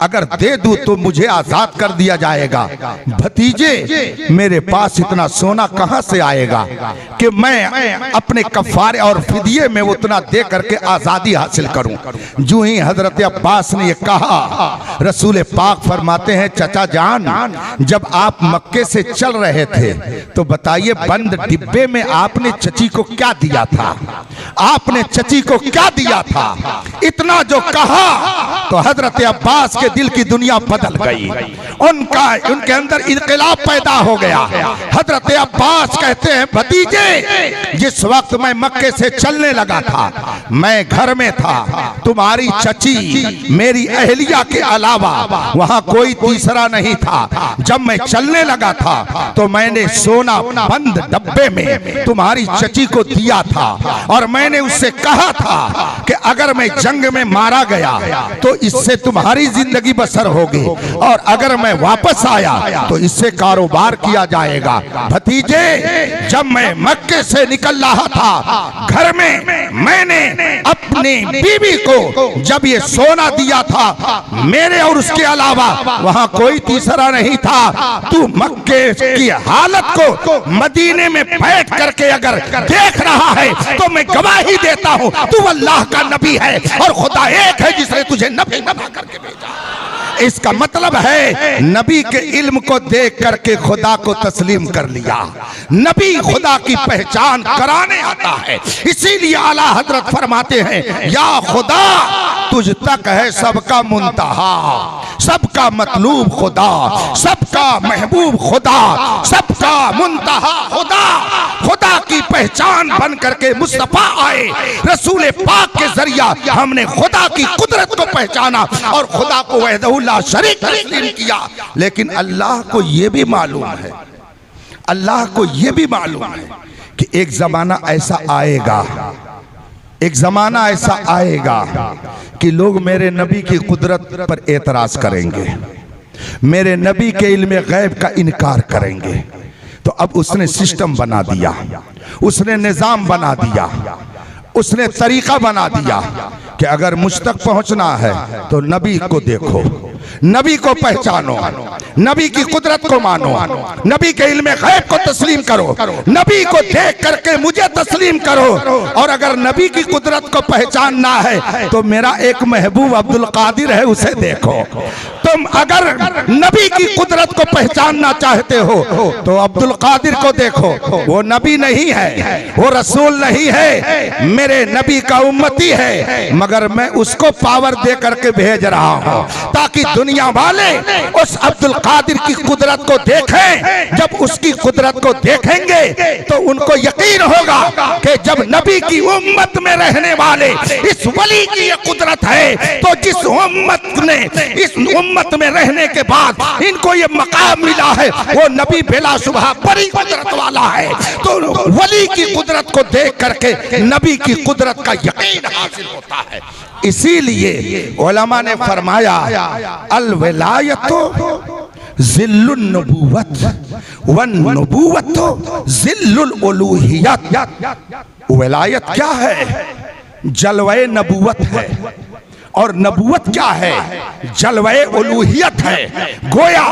अगर दे दूं तो मुझे आजाद कर दिया जाएगा। भतीजे, मेरे पास इतना सोना कहां से आएगा कि मैं अपने कफारे और फिदिये में उतना दे करके आजादी हासिल करूं। जो ही हजरत अब्बास ने ये कहा, रसूल पाक फरमाते हैं, चचा जान, जब आप मक्के से चल रहे थे तो बताइए बंद डिब्बे में आपने चची को क्या दिया था? आपने चची को क्या दिया था? इतना जो कहा तो हजरत अब्बास के दिल की दुनिया बदल गई। उनके अंदर इनकलाब पैदा हो गया। हजरत अब्बास कहते हैं, भतीजे, जिस वक्त मैं मक्के से चलने लगा था, मैं घर में था, तुम्हारी चची मेरी अहलिया के अलावा वहां कोई तीसरा नहीं था। जब मैं चलने लगा था तो मैंने सोना बंद डब्बे में तुम्हारी चची को दिया था और मैंने उससे कहा था कि अगर मैं जंग में मारा गया तो इससे तुम्हारी जिंदगी बसर होगी और अगर मैं वापस आया तो इससे कारोबार किया जाएगा। भतीजे, जब मैं मक्के से निकल रहा था, घर में मैंने अपनी बीवी को जब ये सोना दिया था, मेरे और उसके अलावा वहां कोई तीसरा नहीं था। तू मक्के की हालत को मदीने में बैठ करके अगर देख रहा है तो मैं गवाही देता हूं, तू अल्लाह का नबी है और खुदा एक है जिसने तुझे नबी बना करके भेजा। इसका मतलब है नबी के इल्म को देख करके खुदा को तस्लीम कर लिया। नबी खुदा की पहचान कराने आता है। इसीलिए आला हजरत फरमाते हैं, या खुदा तुझ तक है सबका मुंतहा, सबका मतलूब खुदा, सबका महबूब खुदा, सबका मुंतहा खुदा। खुदा की पहचान बन करके मुस्तफा आए। रसूल पाक के जरिया हमने खुदा की कुदरत को पहचाना और खुदा को वहदहु ला शरीक तस्लीम किया। लेकिन अल्लाह को यह भी मालूम है, अल्लाह को यह भी मालूम है कि एक जमाना ऐसा आएगा, एक जमाना ऐसा आएगा कि लोग मेरे नबी की कुदरत पर एतराज करेंगे, मेरे नबी के इल्म गैब का इनकार करेंगे। तो अब उसने सिस्टम बना दिया, उसने निजाम बना दिया, उसने तरीका बना दिया कि अगर मुझ तक पहुंचना है तो नबी को देखो, नबी को पहचानो, नबी की कुदरत को मानो, नबी के इल्म गैब को तस्लीम करो, नबी को देख करके मुझे तस्लीम करो। और अगर नबी की कुदरत को पहचानना है तो मेरा एक महबूब अब्दुल कादिर है, उसे देखो। तुम अगर नबी की कुदरत को पहचानना चाहते हो तो अब्दुल कादिर को देखो, वो नबी नहीं है, वो रसूल नहीं है, मेरे नबी का उम्मती है, मगर मैं उसको पावर दे करके भेज रहा हूं ताकि दुनिया वाले उस अब्दुल कादिर की कुदरत को देखें। जब उसकी कुदरत को देखेंगे तो उनको यकीन होगा कि जब नबी की उम्मत में रहने वाले इस वली की ये कुदरत है तो जिस उम्मत ने इस उम्मत में रहने के बाद इनको ये मकाम मिला है वो नबी बेलाशुबहा बड़ी कुदरत वाला है। तो वली की कुदरत को देख करके नबी की कुदरत का यकीन हासिल होता है। इसीलिए उलमा ने फरमाया, अल विलायतो जिल्लुन नबुव्वत वन नबुव्वतो जिल्लुल उलूहियत। विलायत क्या है? जलवे नबुव्वत है और नबुव्वत क्या है? जलवे उलूहियत है। गोया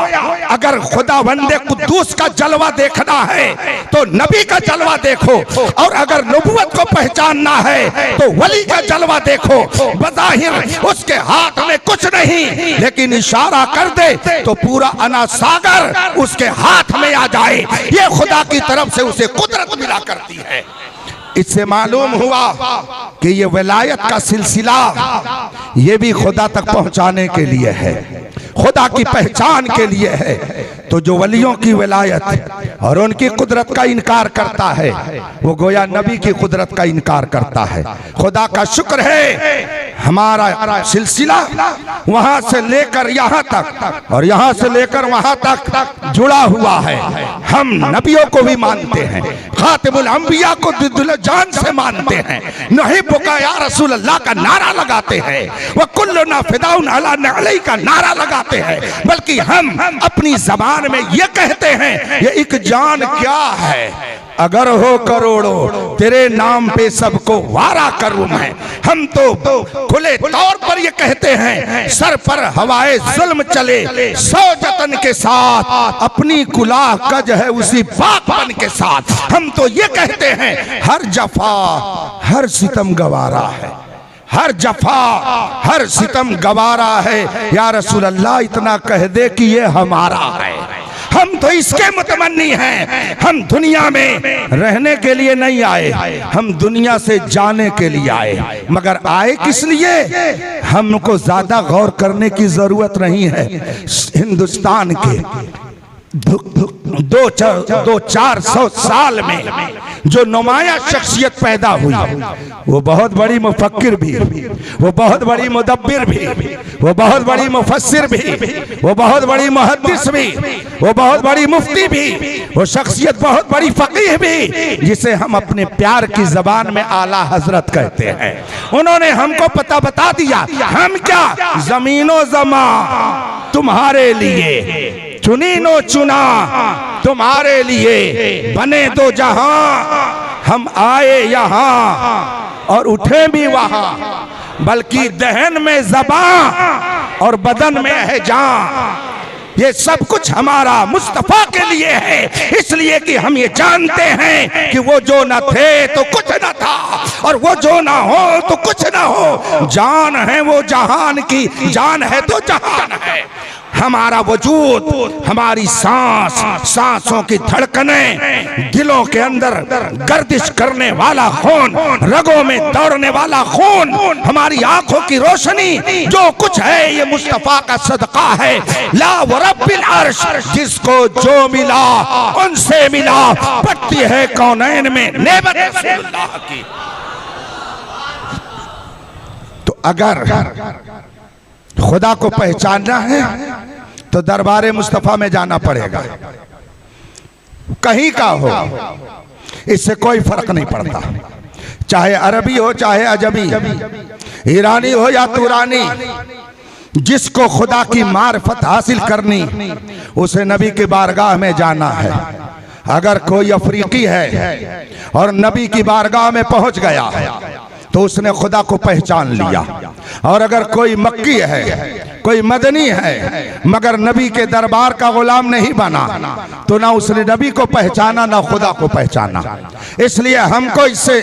अगर खुदा वंदे कुद्दूस का जलवा देखना है तो नबी का जलवा देखो, और अगर नबुव्वत को पहचानना है तो वली का जलवा देखो। बज़ाहिर उसके हाथ में कुछ नहीं, लेकिन इशारा कर दे तो पूरा अना सागर उसके हाथ में आ जाए। ये खुदा की तरफ से उसे कुदरत मिला करती है। इससे मालूम हुआ कि ये विलायत का सिलसिला ये भी खुदा तक पहुंचाने के लिए है, खुदा की पहचान के लिए है। तो जो वलियों की विलायत और उनकी कुदरत का इनकार करता है वो गोया नबी की कुदरत का इनकार करता है। खुदा का शुक्र है हमारा सिलसिला वहां से लेकर यहां तक और यहां से लेकर वहां तक जुड़ा हुआ है। हम नबियों को भी मानते हैं, खातिमुल अंबिया को दिल जान से मानते हैं, नुहिब्बुका या रसूल अल्लाह का नारा लगाते हैं, वह कुल्लुना फिदाउन अला नअलैहि का नारा लगाते हैं, बल्कि हम अपनी जबान में ये कहते हैं ये एक जान क्या है, अगर हो करोड़ों तेरे नाम पे सबको वारा करूं मैं। हम तो खुले तौर पर ये कहते हैं सर पर हवाए जुल्म चले सौ जतन के साथ, अपनी कुलाह कज है उसी बागपन के साथ। हम तो ये कहते हैं हर जफा हर सितम गवारा है, हर जफा हर सितम गवारा है, या रसूल अल्लाह इतना कह दे कि ये हमारा है। हम तो इसके मुतमन्नी हैं, हम दुनिया में रहने के लिए नहीं आए, हम दुनिया से जाने के लिए आए। मगर आए किस लिए, हमको ज्यादा गौर करने की जरूरत नहीं है। हिंदुस्तान के 200-400 साल में जो नुमाया शख्सियत पैदा हुई, वो बहुत बड़ी मुफक्किर भी, वो बहुत बड़ी मुदब्बिर भी, वो बहुत बड़ी मुफस्सिर भी, वो बहुत बड़ी मुहद्दिस भी, वो बहुत बड़ी मुफ्ती भी, वो शख्सियत बहुत बड़ी फकीह भी, जिसे हम अपने प्यार की जबान में आला हजरत कहते हैं। उन्होंने हमको पता बता दिया, हम क्या जमीनो जमा तुम्हारे लिए, चुनीनो चुना तुम्हारे लिए, बने दो जहां हम आए यहाँ और उठे भी वहां, बल्कि दहन में ज़बां और बदन में है जान। ये सब कुछ हमारा मुस्तफा के लिए है, इसलिए कि हम ये जानते हैं कि वो जो न थे तो कुछ न था, और वो जो ना हो तो कुछ ना हो। जान है वो जहान की, जान है तो जहान है। हमारा वजूद, हमारी सांस, सांसों की धड़कनें, दिलों के अंदर गर्दिश करने वाला खून, रगों में दौड़ने वाला खून, हमारी आंखों की रोशनी, जो कुछ है ये मुस्तफा का सदका है। ला व रब्बिल अर्श, जिसको जो मिला उनसे मिला, पड़ती है कौनैन में नेमत रसूलुल्लाह की। तो अगर खुदा को पहचानना है तो दरबारे मुस्तफा में जाना पड़ेगा, कहीं का हो, इससे कोई फर्क नहीं पड़ता, चाहे अरबी हो चाहे अजमी, ईरानी हो या तुरानी। जिसको खुदा की मार्फत हासिल करनी, उसे नबी की बारगाह में जाना है। अगर कोई अफ्रीकी है और नबी की बारगाह में पहुंच गया तो उसने खुदा को पहचान लिया, और अगर कोई मक्की है, कोई मदनी है, मगर नबी के दरबार का गुलाम नहीं बना, तो ना उसने नबी को पहचाना ना खुदा को पहचाना। इसलिए हमको इससे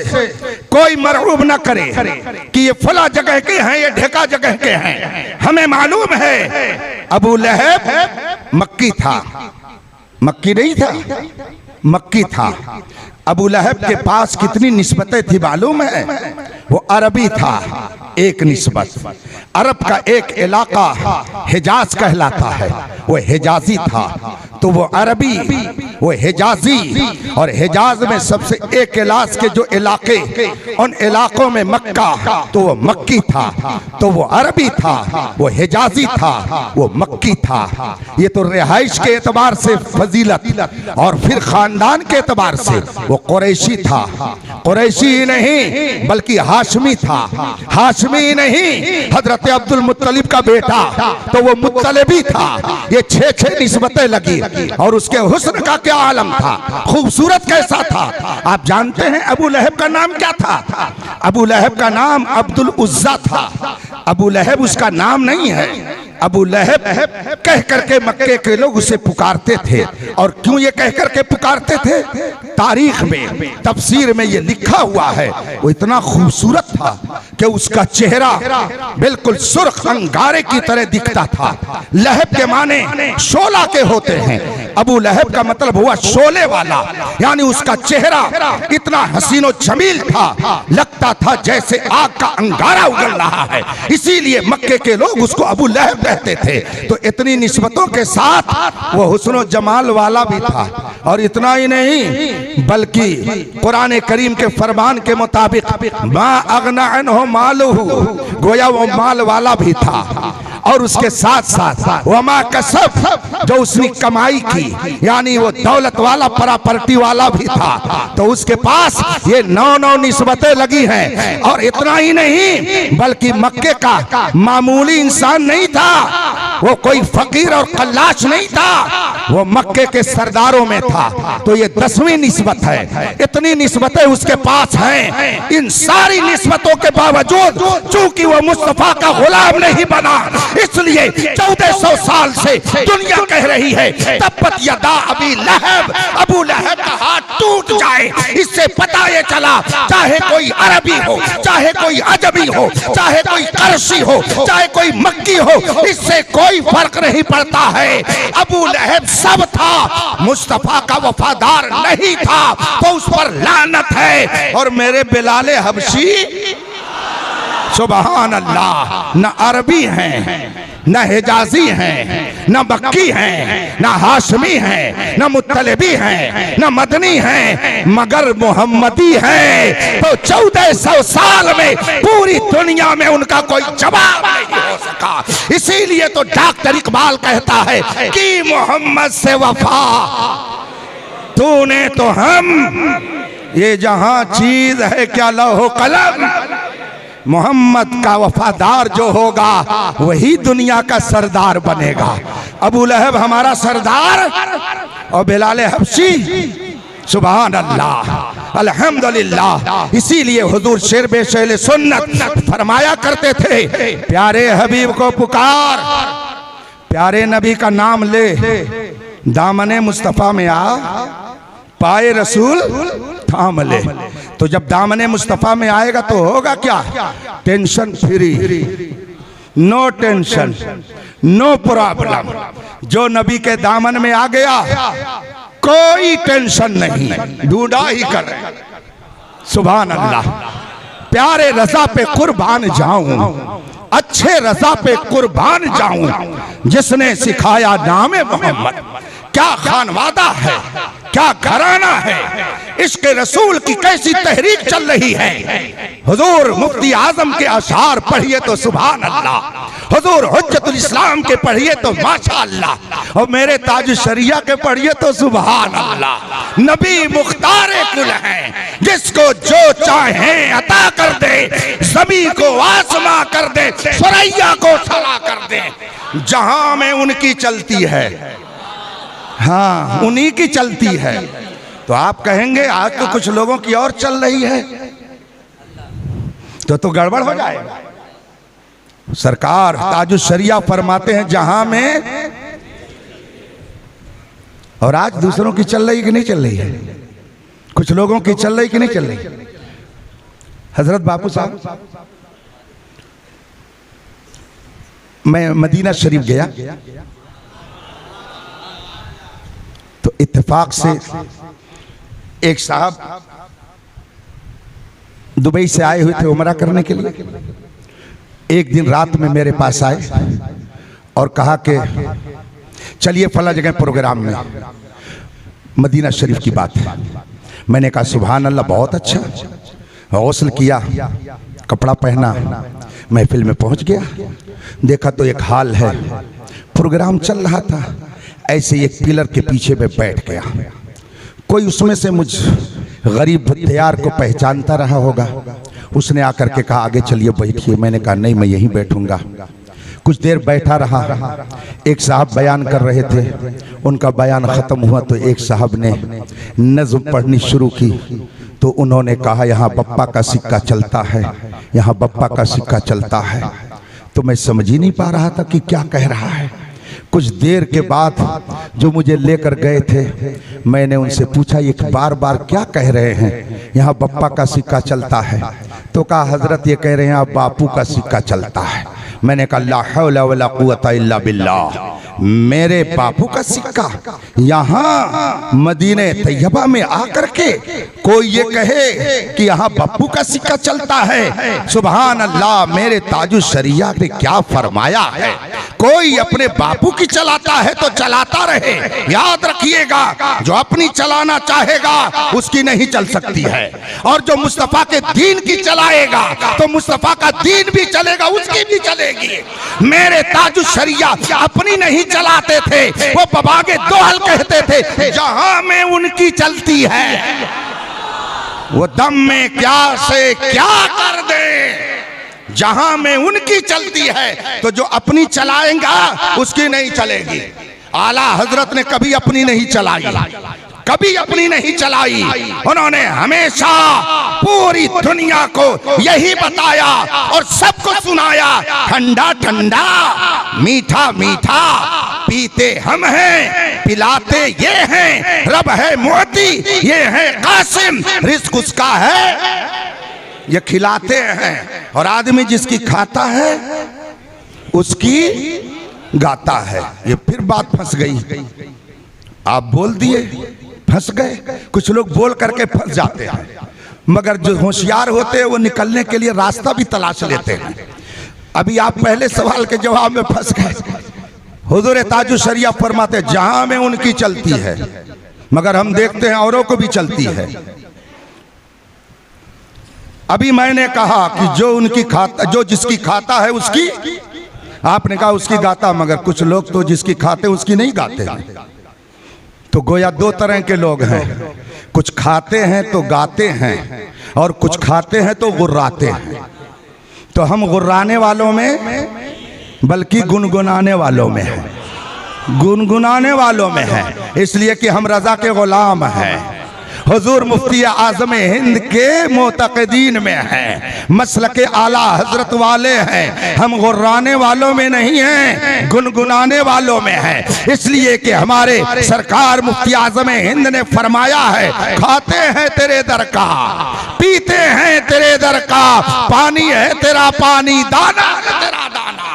कोई मरऊब न करे कि ये फला जगह के हैं, ये ढेका जगह के हैं। हमें मालूम है अबू लहब मक्की था, मक्की नहीं था, मक्की था। अबू लहब के पास कितनी निस्बतें थी मालूम है? वो अरबी था, एक निस्बत। अरब का एक इलाका हिजाज कहलाता है, वो हिजाजी था, तो वो अरबी, वो हिजाजी। और हिजाज में सबसे एक इलाज के जो इलाके, उन इलाकों में मक्का, तो वो मक्की था। तो वो अरबी था, वो हिजाजी था, वो मक्की था। ये तो रिहाइश के एतबार से फजीलत, और फिर खानदान के एतबार से वो कुरैशी था। कुरैशी ही नहीं बल्कि हाशमी था, हाशमी ही नहीं हजरत अब्दुल मुत्तलिब का बेटा, तो वो मुत्तलिबी था। ये 6 निस्बतें लगी, और उसके हुस्न का क्या आलम था, खूबसूरत कैसा था। आप जानते हैं अबू लहब का नाम क्या था? अबू लहब का नाम अब्दुल उज्जा था। अबू लहब उसका नाम नहीं है, अबू लहब कह करके मक्के के लोग उसे पुकारते थे। और क्यों ये कह करके पुकारते थे? तारीख में, तफसीर में ये लिखा हुआ है, वो इतना खूबसूरत था कि उसका चेहरा बिल्कुल सुर्ख अंगारे की तरह दिखता था। लहब के माने शोला के होते हैं, अबू लहब का मतलब हुआ शोले वाला, यानी उसका चेहरा इतना हसीनो जमील था, लगता था जैसे आग का अंगारा उगल रहा है। इसीलिए मक्के के लोग उसको अबू लहब कहते थे। तो इतनी निस्बतों के साथ वो हुस्नो जमाल वाला भी था। और इतना ही नहीं बल्कि कुरान करीम के फरमान के मुताबिक मा अगना अन्हु मालुहु, गोया वो माल वाला भी था। और उसके साथ साथ वमा कसब, जो उसने कमाई की, यानी वो दौलत वाला प्रॉपर्टी वाला भी था, तो उसके पास ये 9 निस्बतें लगी हैं। और इतना ही नहीं, बल्कि मक्के का मामूली इंसान नहीं था, वो कोई फकीर और कल्लाश नहीं था, वो मक्के के सरदारों में था। तो ये 10वीं निस्बत है। इतनी निस्बतें उसके पास हैं। इन सारी निस्बतों के बावजूद चूंकि वो मुस्तफा का गुलाम नहीं बना, इसलिए 1400 साल से दुनिया कह रही है तब्बत यदा अबी लहब, अबू लहब का हाथ टूट जाए। इससे पता ये चला, चाहे कोई अरबी हो, चाहे कोई अजमी हो, चाहे कोई करशी हो, चाहे कोई मक्की हो, इससे कोई फर्क नहीं पड़ता है। अबू लहब सब था, मुस्तफा का वफादार नहीं था, तो उस पर लानत है। और मेरे बिलाले हबशी, सुबहान अल्लाह, न अरबी हैं, न हिजाजी हैं, न मक्की हैं, न हाशमी हैं, न मुत्तलिबी हैं, न मदनी हैं, मगर मोहम्मदी हैं। तो 1400 साल में पूरी दुनिया में उनका कोई जवाब नहीं हो सका। इसीलिए तो डॉक्टर इकबाल कहता है कि मोहम्मद से वफा तूने तो हम, ये जहां चीज है क्या लौह कलम, मोहम्मद का वफादार जो होगा वही दुनिया का सरदार बनेगा। अबू लहब हमारा सरदार और बिलाले हबशी, सुभान अल्लाह, अल्हम्दुलिल्लाह। इसीलिए हुजूर शेर बेशैल सुन्नत फरमाया करते थे, प्यारे हबीब को पुकार, प्यारे नबी का नाम ले, दामने मुस्तफा में आ, पाए रसूल थाम ले। तो जब दामने मुस्तफा में आएगा तो होगा क्या? Tension free, no tension, no problem. जो नबी के दामन में आ गया कोई टेंशन नहीं, ढूंढा ही कर। सुभान अल्लाह। प्यारे रजा पे कुर्बान जाऊं, अच्छे रजा पे कुर्बान जाऊं, जिसने सिखाया नामे मोहम्मद। क्या खानवादा है, क्या घराना है, इश्क रसूल की कैसी तहरीक चल रही है। हुजूर मुफ्ती आजम के अशार पढ़िए तो सुभान अल्लाह, हुजूर हुज्जतुल इस्लाम के पढ़िए तो माशाअल्लाह, और मेरे ताज शरिया के पढ़िए तो सुभान अल्लाह। नबी मुख्तारे कुल हैं, जिसको जो चाहे अता कर दे, ज़मीं को आसमां कर दे, सरैया को सला कर दे। जहां में उनकी चलती है, हाँ उन्हीं की चलती है। तो आप कहेंगे आज तो कुछ लोगों की और चल रही है, तो गड़बड़ हो जाएगा। सरकार ताजुश शरिया फरमाते हैं जहां में, और आज दूसरों की चल रही कि नहीं चल रही है? कुछ लोगों की चल रही कि नहीं चल रही? हजरत बापू साहब, मैं मदीना शरीफ गया तो इत्तेफाक से एक साहब दुबई से आए हुए थे उमरा करने के लिए। एक दिन रात में मेरे पास आए और कहा कि चलिए फला जगह प्रोग्राम में, मदीना शरीफ की बात है। मैंने कहा सुभान अल्लाह, बहुत अच्छा। गौसल किया, कपड़ा पहना, महफिल में पहुंच गया। देखा तो एक हाल है, प्रोग्राम चल रहा था, ऐसे एक पिलर के पीछे में बैठ गया। कोई उसमें से मुझ गरीब भुत्यार को पहचानता रहा होगा, उसने आकर के कहा आगे चलिए बैठिए। मैंने कहा नहीं, मैं यहीं बैठूंगा। कुछ देर बैठा रहा। एक साहब बयान कर रहे थे, उनका बयान ख़त्म हुआ तो एक साहब ने नज़्म पढ़नी शुरू की। तो उन्होंने कहा यहाँ बप्पा का सिक्का चलता है, यहाँ बप्पा का सिक्का चलता है। तो मैं समझ ही नहीं पा रहा था कि क्या कह रहा है। कुछ देर के बाद जो मुझे लेकर गए थे, मैंने उनसे पूछा ये बार बार क्या कह रहे हैं, यहाँ बप्पा का सिक्का चलता है? तो कहा हजरत ये कह रहे हैं आप बापू का सिक्का चलता है। मैंने कहा ला हौला वला कुव्वता इल्ला बिल्लाह, मेरे बापू का सिक्का यहाँ मदीने तैयबा में आकर के कोई ये कहे कि यहाँ बापू का सिक्का चलता है? सुभान अल्लाह, मेरे ताजुश शरिया ने क्या फरमाया है। कोई अपने बापू की चलाता है तो चलाता रहे, याद रखिएगा जो अपनी चलाना चाहेगा उसकी नहीं चल सकती है, और जो मुस्तफा के दीन की चलाएगा तो मुस्तफा का दीन भी चलेगा, उसकी भी चलेगी। मेरे ताजुल शरिया अपनी नहीं चलाते थे, वो बबागे दोहल कहते थे जहां में उनकी चलती है वो दम में क्या से क्या कर दे। जहां में उनकी चलती है तो जो अपनी चलाएगा उसकी नहीं चलेगी। आला हजरत ने कभी अपनी नहीं चलाई, कभी अपनी नहीं चलाई। उन्होंने हमेशा पूरी दुनिया को यही बताया और सबको सुनाया, ठंडा ठंडा मीठा मीठा पीते हम हैं, पिलाते ये हैं, रब है मोती ये है कासिम, रिस्क उसका है ये खिलाते हैं। और आदमी जिसकी खाता है उसकी गाता है। ये फिर बात फंस गई, आप बोल दिए फंस गए। कुछ लोग बोल करके फंस जाते हैं, मगर जो होशियार होते हैं वो निकलने के लिए रास्ता भी तलाश लेते हैं। अभी आप पहले सवाल के जवाब में फंस गए। हुजूर ताजुल शरिया फरमाते जहां में उनकी चलती है, मगर हम देखते हैं औरों को भी चलती है। अभी मैंने कहा कि जो उनकी खाता, जो जिसकी खाता है उसकी, आपने कहा उसकी गाता, मगर कुछ लोग तो जिसकी खाते उसकी नहीं गाते हैं। तो गोया दो तरह के लोग हैं, कुछ खाते हैं तो गाते हैं और कुछ खाते हैं तो गुर्राते हैं। तो हम गुर्राने वालों में बल्कि गुनगुनाने वालों में है, गुनगुनाने वालों में है, इसलिए कि हम रजा के गुलाम हैं। हुजूर मुफ्ती आज़म हिंद के मोतक़दीन में हैं, मसलक आला हजरत वाले हैं। हम गुर्राने वालों में नहीं हैं, गुनगुनाने वालों में हैं। इसलिए कि हमारे सरकार मुफ्ती आज़म हिंद ने फरमाया है, खाते हैं तेरे दर का, पीते हैं तेरे दर का, पानी है तेरा पानी, दाना है तेरा दाना।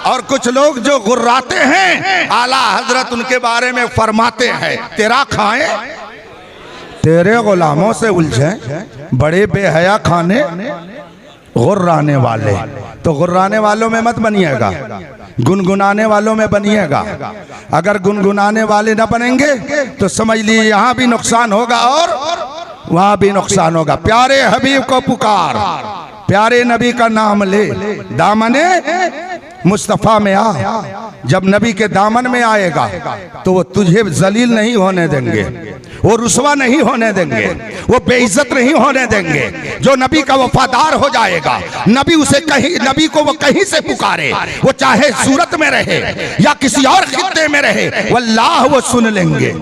और कुछ लोग जो गुर्राते हैं, आला हजरत उनके बारे में फरमाते हैं, तेरा खाएं तेरे गुलामों से उलझे बड़े बेहया खाने गुर्राने वाले। तो गुर्राने वालों में मत बनिएगा, गुनगुनाने वालों में बनिएगा। अगर गुनगुनाने वाले न बनेंगे तो समझ लीजिए यहाँ भी नुकसान होगा और वहां भी नुकसान होगा। प्यारे हबीब को पुकार, प्यारे नबी का नाम ले, दामने मुस्तफा में आ। जब नबी के दामन में आएगा तो वो तुझे जलील नहीं होने देंगे, वो रुसवा नहीं होने देंगे, वो बेइज्जत नहीं होने देंगे। जो नबी का वफादार हो जाएगा, नबी उसे कहीं, नबी को वो कहीं से पुकारे, वो चाहे सूरत में रहे या किसी और खित्ते में रहे, वल्लाह वो सुन लेंगे,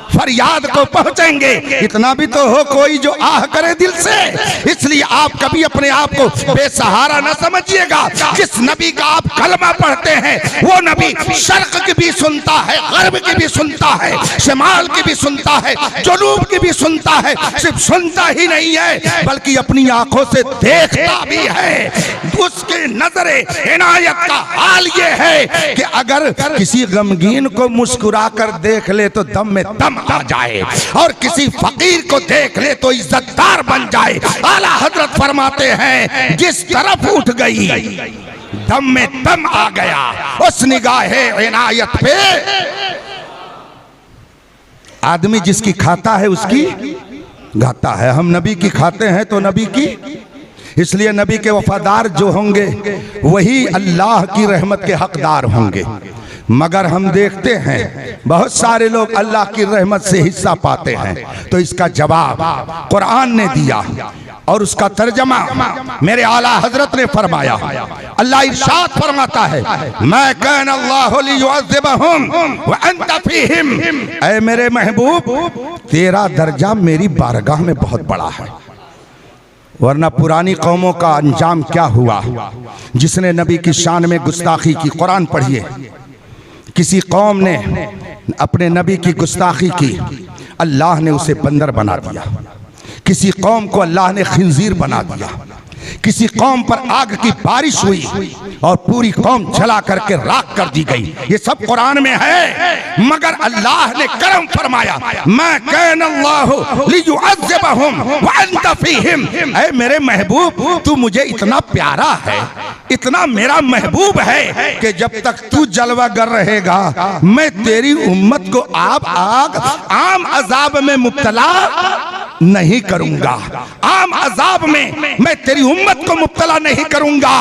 फरियाद को पहुंचेंगे। इतना भी तो हो कोई जो आह करे दिल से। इसलिए आप कभी अपने आप को बेसहारा न समझिएगा। जिस नबी का आप कलमा पढ़ते हैं वो नबी शर्क की भी सुनता है, गर्ब की भी सुनता है, शिमाल की भी सुनता है, जुनूब की भी सुनता है। सिर्फ सुनता ही नहीं है बल्कि अपनी आंखों से देखता भी है। उसके नजरे इनायत का हाल ये है कि अगर किसी गमगीन को मुस्कुरा कर देख ले तो दम में दम आ जाए, और किसी फकीर को देख ले तो इज्जतदार बन जाए। आला हजरत फरमाते हैं जिस तरफ उठ गई दम में दम आ गया, उस निगाहे इनायत पे आदमी जिसकी खाता है उसकी गाता है। हम नबी की खाते हैं तो नबी की, इसलिए नबी के वफादार जो होंगे वही अल्लाह की रहमत के हकदार होंगे। मगर हम देखते हैं बहुत सारे लोग अल्लाह की रहमत से हिस्सा पाते हैं। तो इसका जवाब कुरान ने दिया और उसका तर्जमा मेरे आला हजरत ने फरमाया। अल्लाह इरशाद फरमाता है, मैं कान अल्लाहु लियुअज़्ज़िबहुम व अंत फीहिम, ऐ मेरे महबूब तेरा दर्जा मेरी बारगाह में बहुत बड़ा है। वरना पुरानी कौमों का अंजाम क्या हुआ, जिसने नबी की शान में गुस्ताखी की। कुरान पढ़िए, किसी कौम ने अपने नबी की गुस्ताखी की, अल्लाह ने उसे बंदर बना दिया। किसी कौम को अल्लाह ने खिंजीर बना दिया। किसी कौम पर आग की बारिश हुई और पूरी कौम जला करके राख कर दी गई। ये सब कुरान में है। मगर अल्लाह ने करम फरमाया, मैं कैन अल्लाहु लियुअज़्ज़िबहुम व अंत फीहिम। ऐ मेरे महबूब, तू मुझे इतना प्यारा है, इतना मेरा महबूब है कि जब तक तू जलवागर रहेगा मैं तेरी उम्मत को आम अजाब में मुब्तला नहीं करूंगा। आम अजाब में मैं तेरी उम्मत को मुब्तला नहीं करूंगा।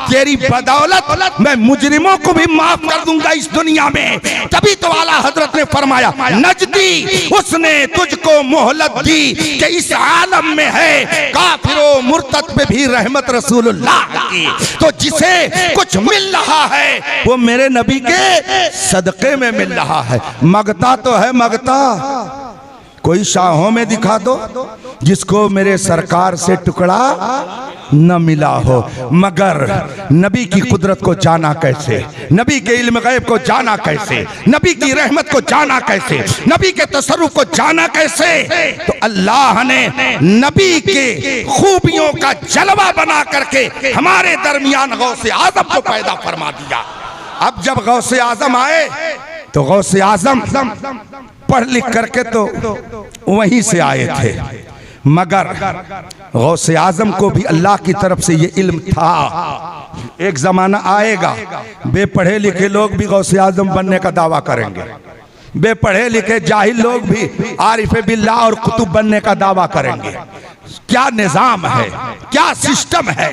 तेरी बदौलत मैं मुजरिमों को भी माफ कर दूंगा इस दुनिया में। तभी तो आला हजरत ने फरमाया, नजदी उसने तुझको मोहलत दी कि इस आलम में है काफिरों मुर्तद पे भी रहमत रसूलुल्लाह की। तो जिसे कुछ मिल रहा है वो मेरे नबी के सदके में मिल रहा है। मगता तो है मगता, कोई शाहों में दिखा दो जिसको मेरे सरकार से टुकड़ा न मिला हो। मगर नबी की कुदरत को जाना कैसे, नबी के इल्म गैब को जाना कैसे, नबी की रहमत को जाना कैसे, नबी के तसर्रुफ को जाना कैसे? तो अल्लाह ने नबी के खूबियों का जलवा बना करके हमारे दरमियान गौसे आजम को पैदा फरमा दिया। अब जब गौसे आजम आए तो गौसे आजम पढ़ लिख करके तो वहीं से आए थे, मगर गौसे आजम को भी अल्लाह की तरफ से ये इल्म था। एक जमाना आएगा बेपढ़े लिखे लोग भी गौसे आजम बनने का दावा करेंगे, बेपढ़े लिखे जाहिल लोग भी आरिफे बिल्लाह और कुतुब बनने का दावा करेंगे। क्या निजाम है, क्या सिस्टम है।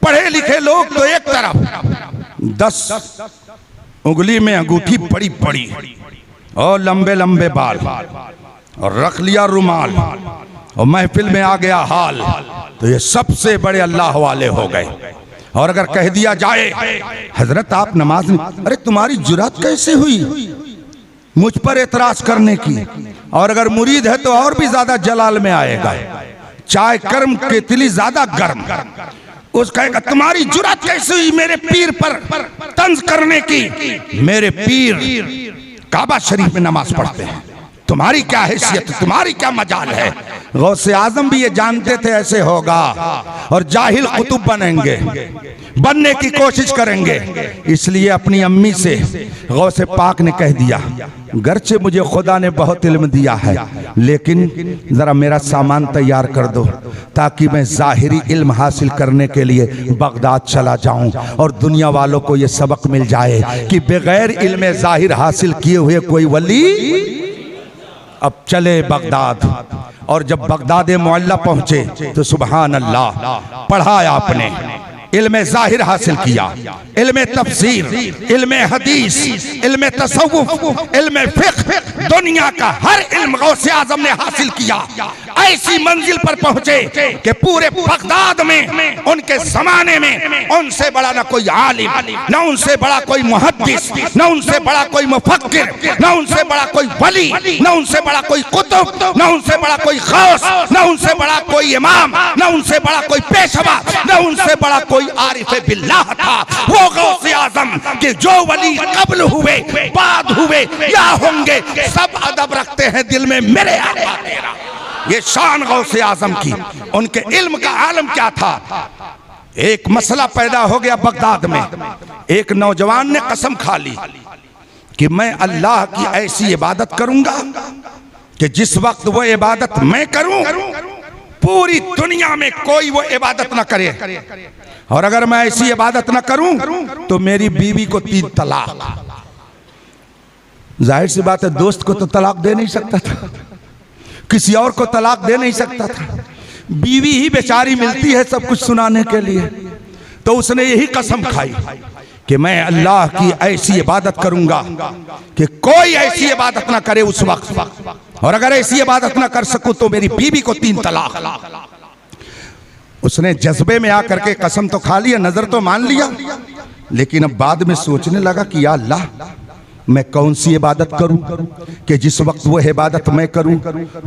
पढ़े लिखे लोग तो एक तरफ, 10 उंगली में अंगूठी बड़ी बड़ी और लंबे लंबे बाल और रख लिया रुमाल और महफिल में आ गया हाल, तो ये सबसे बड़े अल्लाह वाले हो गए। और अगर कह दिया जाए हजरत आप नमाज नहीं, अरे तुम्हारी जुरात कैसे हुई मुझ पर एतराज करने की? और अगर मुरीद है तो और भी ज्यादा जलाल में आएगा। चाय कर्म केतली ज्यादा गर्म, उस कहेगा तुम्हारी जुरात कैसे हुई मेरे पीर पर तंज करने की? मेरे पीर काबा शरीफ में नमाज पढ़ते हैं, तुम्हारी क्या हैसियत, तुम्हारी क्या मजाल है? गौसे आजम भी ये जानते थे ऐसे होगा और जाहिल कुतुब बनेंगे, बनने की कोशिश करेंगे। इसलिए अपनी अम्मी से गौसे पाक ने कह दिया, गर्चे मुझे खुदा ने बहुत इल्म दिया है, लेकिन जरा मेरा सामान तैयार कर दो ताकि मैं जाहिरी इल्म हासिल करने के लिए बगदाद चला जाऊं और दुनिया वालों को ये सबक मिल जाए कि बगैर इल्म जाहिर हासिल किए हुए कोई वली। अब चले बगदाद, और जब बगदाद मुअल्ला पहुंचे तो सुबहान अल्लाह, पढ़ा आपने, इल्म जाहिर हासिल किया, इल्म तफसीर, इल्म हदीस, इल्म तसव्वुफ, इल्म फिक्ह, दुनिया का हर इल्म गौसे आजम ने हासिल किया। ऐसी मंजिल पर पहुंचे कि पूरे बगदाद में उनके जमाने में उनसे बड़ा न कोई आलिम, न उनसे बड़ा कोई मुहद्दिस, न उनसे बड़ा कोई मुफक्किर, न उनसे बड़ा कोई वली, न उनसे बड़ा कोई कुतुब, न उनसे बड़ा कोई गौस, न उनसे बड़ा कोई इमाम, न उनसे बड़ा कोई पेशवा, न उनसे बड़ा कोई आरिफे बिल्लाह था। वो गौसे आजम के जो वली कब्ल हुए, बाद हुए या होंगे, सब अदब रखते हैं दिल में मेरे आका तेरा। ये शान गौसे आजम की। उनके इल्म का आलम क्या था? एक मसला पैदा हो गया बगदाद में। एक नौजवान ने कसम खा ली कि मैं अल्लाह की ऐसी इबादत करूंगा कि जिस वक्त वो इबादत मैं करूं पूरी दुनिया में कोई वो इबादत ना करे, और अगर मैं ऐसी इबादत ना करूं तो मेरी बीवी को 3 तलाक। जाहिर सी बात है, दोस्त को तो तलाक दे नहीं सकता था, किसी और को तलाक दे नहीं सकता था, बीवी ही बेचारी मिलती है सब कुछ सुनाने के लिए। तो उसने यही कसम खाई कि मैं अल्लाह की ऐसी इबादत करूंगा कि कोई ऐसी इबादत ना करे उस वक्त, और अगर ऐसी इबादत ना कर सकूं तो मेरी बीवी को 3 तलाक। उसने जज्बे में आकर के कसम तो खा लिया, नजर तो मान लिया, लेकिन अब बाद में सोचने लगा कि या अल्लाह मैं कौन सी इबादत करूं कि जिस वक्त वो इबादत मैं करूं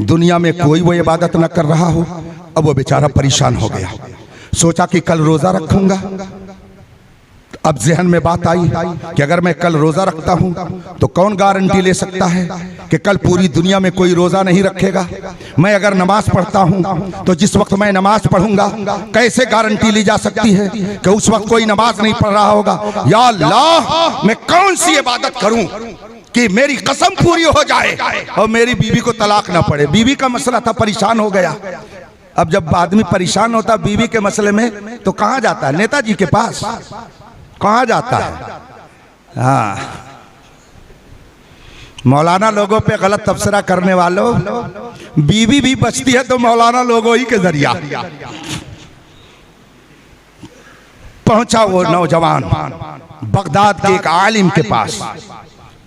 दुनिया में कोई वो इबादत ना कर रहा हो। अब वो बेचारा परेशान हो गया, सोचा कि कल रोजा रखूंगा, अब जहन में बात आई कि अगर मैं कल रोजा रखता हूं तो कौन गारंटी ले सकता है कि कल पूरी दुनिया में कोई रोजा नहीं रखेगा। मैं अगर नमाज पढ़ता हूं तो जिस वक्त मैं नमाज पढ़ूंगा कैसे गारंटी ली जा सकती है कि उस वक्त कोई नमाज नहीं पढ़ रहा होगा। या अल्लाह, मैं कौन सी इबादत करूं कि मेरी कसम पूरी हो जाए और मेरी बीवी को तलाक ना पड़े। बीवी का मसला था, परेशान हो गया। अब जब आदमी परेशान होता बीवी के मसले में तो कहां जाता है? नेताजी के पास कहां जाता है? हाँ, मौलाना लोगों पे गलत तबसरा करने वालों, बीवी भी बचती है तो मौलाना लोगों ही के जरिया। पहुंचा वो नौजवान बगदाद के एक आलिम के पास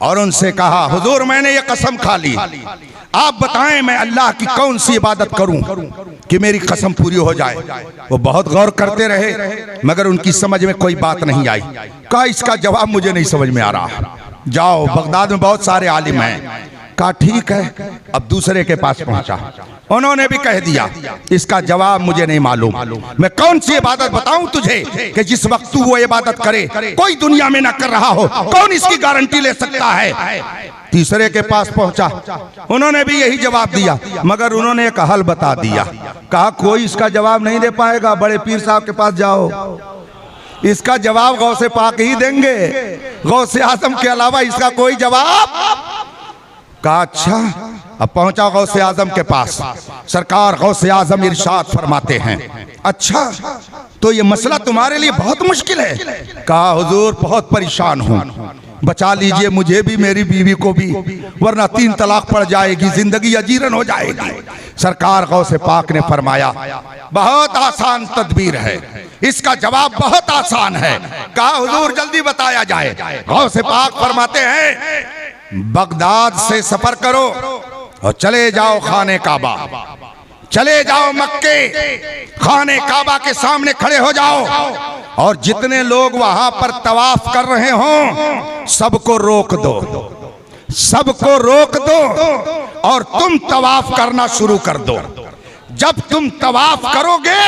और उनसे कहा, हुजूर मैंने ये कसम खा ली, आप बताएं मैं अल्लाह की कौन सी इबादत करूं कि मेरी कसम पूरी हो जाए। वो बहुत गौर करते रहे मगर उनकी समझ में कोई बात नहीं आई। कहा इसका जवाब मुझे नहीं समझ में आ रहा, जाओ बगदाद में बहुत सारे आलिम हैं। कहा ठीक है। अब दूसरे के पास पहुंचा, उन्होंने भी कह दिया इसका जवाब मुझे नहीं मालूम। मैं कौन सी इबादत बताऊं तुझे कि जिस वक्त तू वो इबादत करे कोई दुनिया में ना कर रहा हो? कौन इसकी गारंटी ले सकता है? तीसरे के पास पहुंचा, उन्होंने भी यही जवाब दिया मगर उन्होंने एक हल बता दिया। कहा कोई इसका जवाब नहीं दे पाएगा, बड़े पीर साहब के पास जाओ, इसका जवाब गौसे पाक ही देंगे, गौसे आजम के अलावा इसका कोई जवाब। कहा अच्छा। अब पहुंचा गौसे आजम के पास, सरकार गौसे आजम इरशाद फरमाते हैं, अच्छा तो ये मसला तुम्हारे लिए बहुत मुश्किल है। कहा हुजूर बहुत परेशान हूं, बचा लीजिए मुझे भी मेरी बीवी को भी, वरना 3 तलाक पड़ जाएगी, जिंदगी अजीरन हो जाएगी। सरकार गौसे पाक ने फरमाया बहुत आसान तदबीर है, इसका जवाब बहुत आसान है। कहा हुजूर जल्दी बताया जाए। गौसे पाक फरमाते हैं बगदाद से सफर करो और चले जाओ खाने काबा, चले जाओ मक्के, खाने काबा के सामने खड़े हो जाओ और जितने लोग वहां पर तवाफ कर रहे हों सबको रोक दो, सबको रोक दो और तुम तवाफ करना शुरू कर दो। जब तुम तवाफ करोगे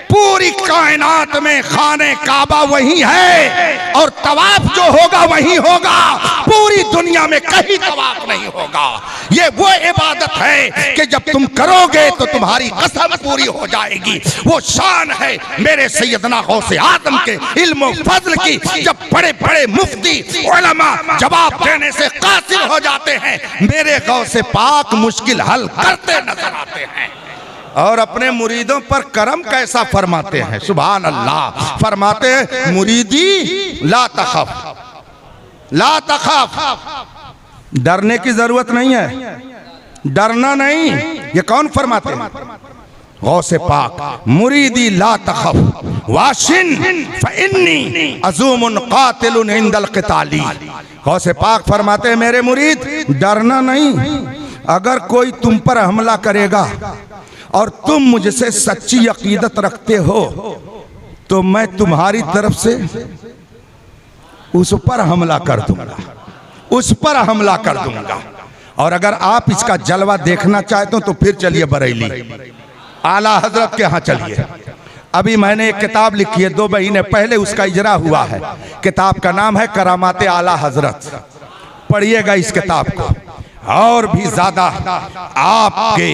पूरी कायनात में खाने काबा वही है और तवाफ जो होगा वही होगा, पूरी दुनिया में कहीं तवाफ नहीं होगा। ये वो इबादत है कि जब तुम करोगे तो तुम्हारी कसम पूरी हो जाएगी। वो शान है मेरे सैयदना गौसे आजम के इल्म फज़ल की। जब बड़े बड़े मुफ्ती उलमा जवाब देने से कासिर हो जाते हैं, मेरे गौसे पाक मुश्किल हल करते नजर आते हैं और अपने मुरीदों पर करम कैसा फरमाते हैं। सुभान अल्लाह। फरमाते हैं मुरीदी ला तखफ, ला तखफ, डरने की जरूरत नहीं है, डरना नहीं। ये कौन फरमाते हैं? गौसे पाक। मुरीदी ला तखफ वाशिन फइन्नी अज़ूमुन कातिलुन इंदल क़िताली। गौसे पाक फरमाते हैं मेरे मुरीद डरना नहीं, अगर कोई तुम पर हमला करेगा और तुम मुझसे सच्ची अकीदत रखते हो तो मैं तुम्हारी तरफ से उस पर हमला कर दूंगा, उस पर हमला कर दूंगा। और अगर आप इसका जलवा देखना चाहते हो तो फिर चलिए बरेली, आला हजरत के यहाँ चलिए। अभी मैंने एक किताब लिखी है, 2 महीने पहले उसका इजरा हुआ है। किताब का नाम है करामाते आला हजरत। पढ़िएगा इस किताब को, और भी ज्यादा आपके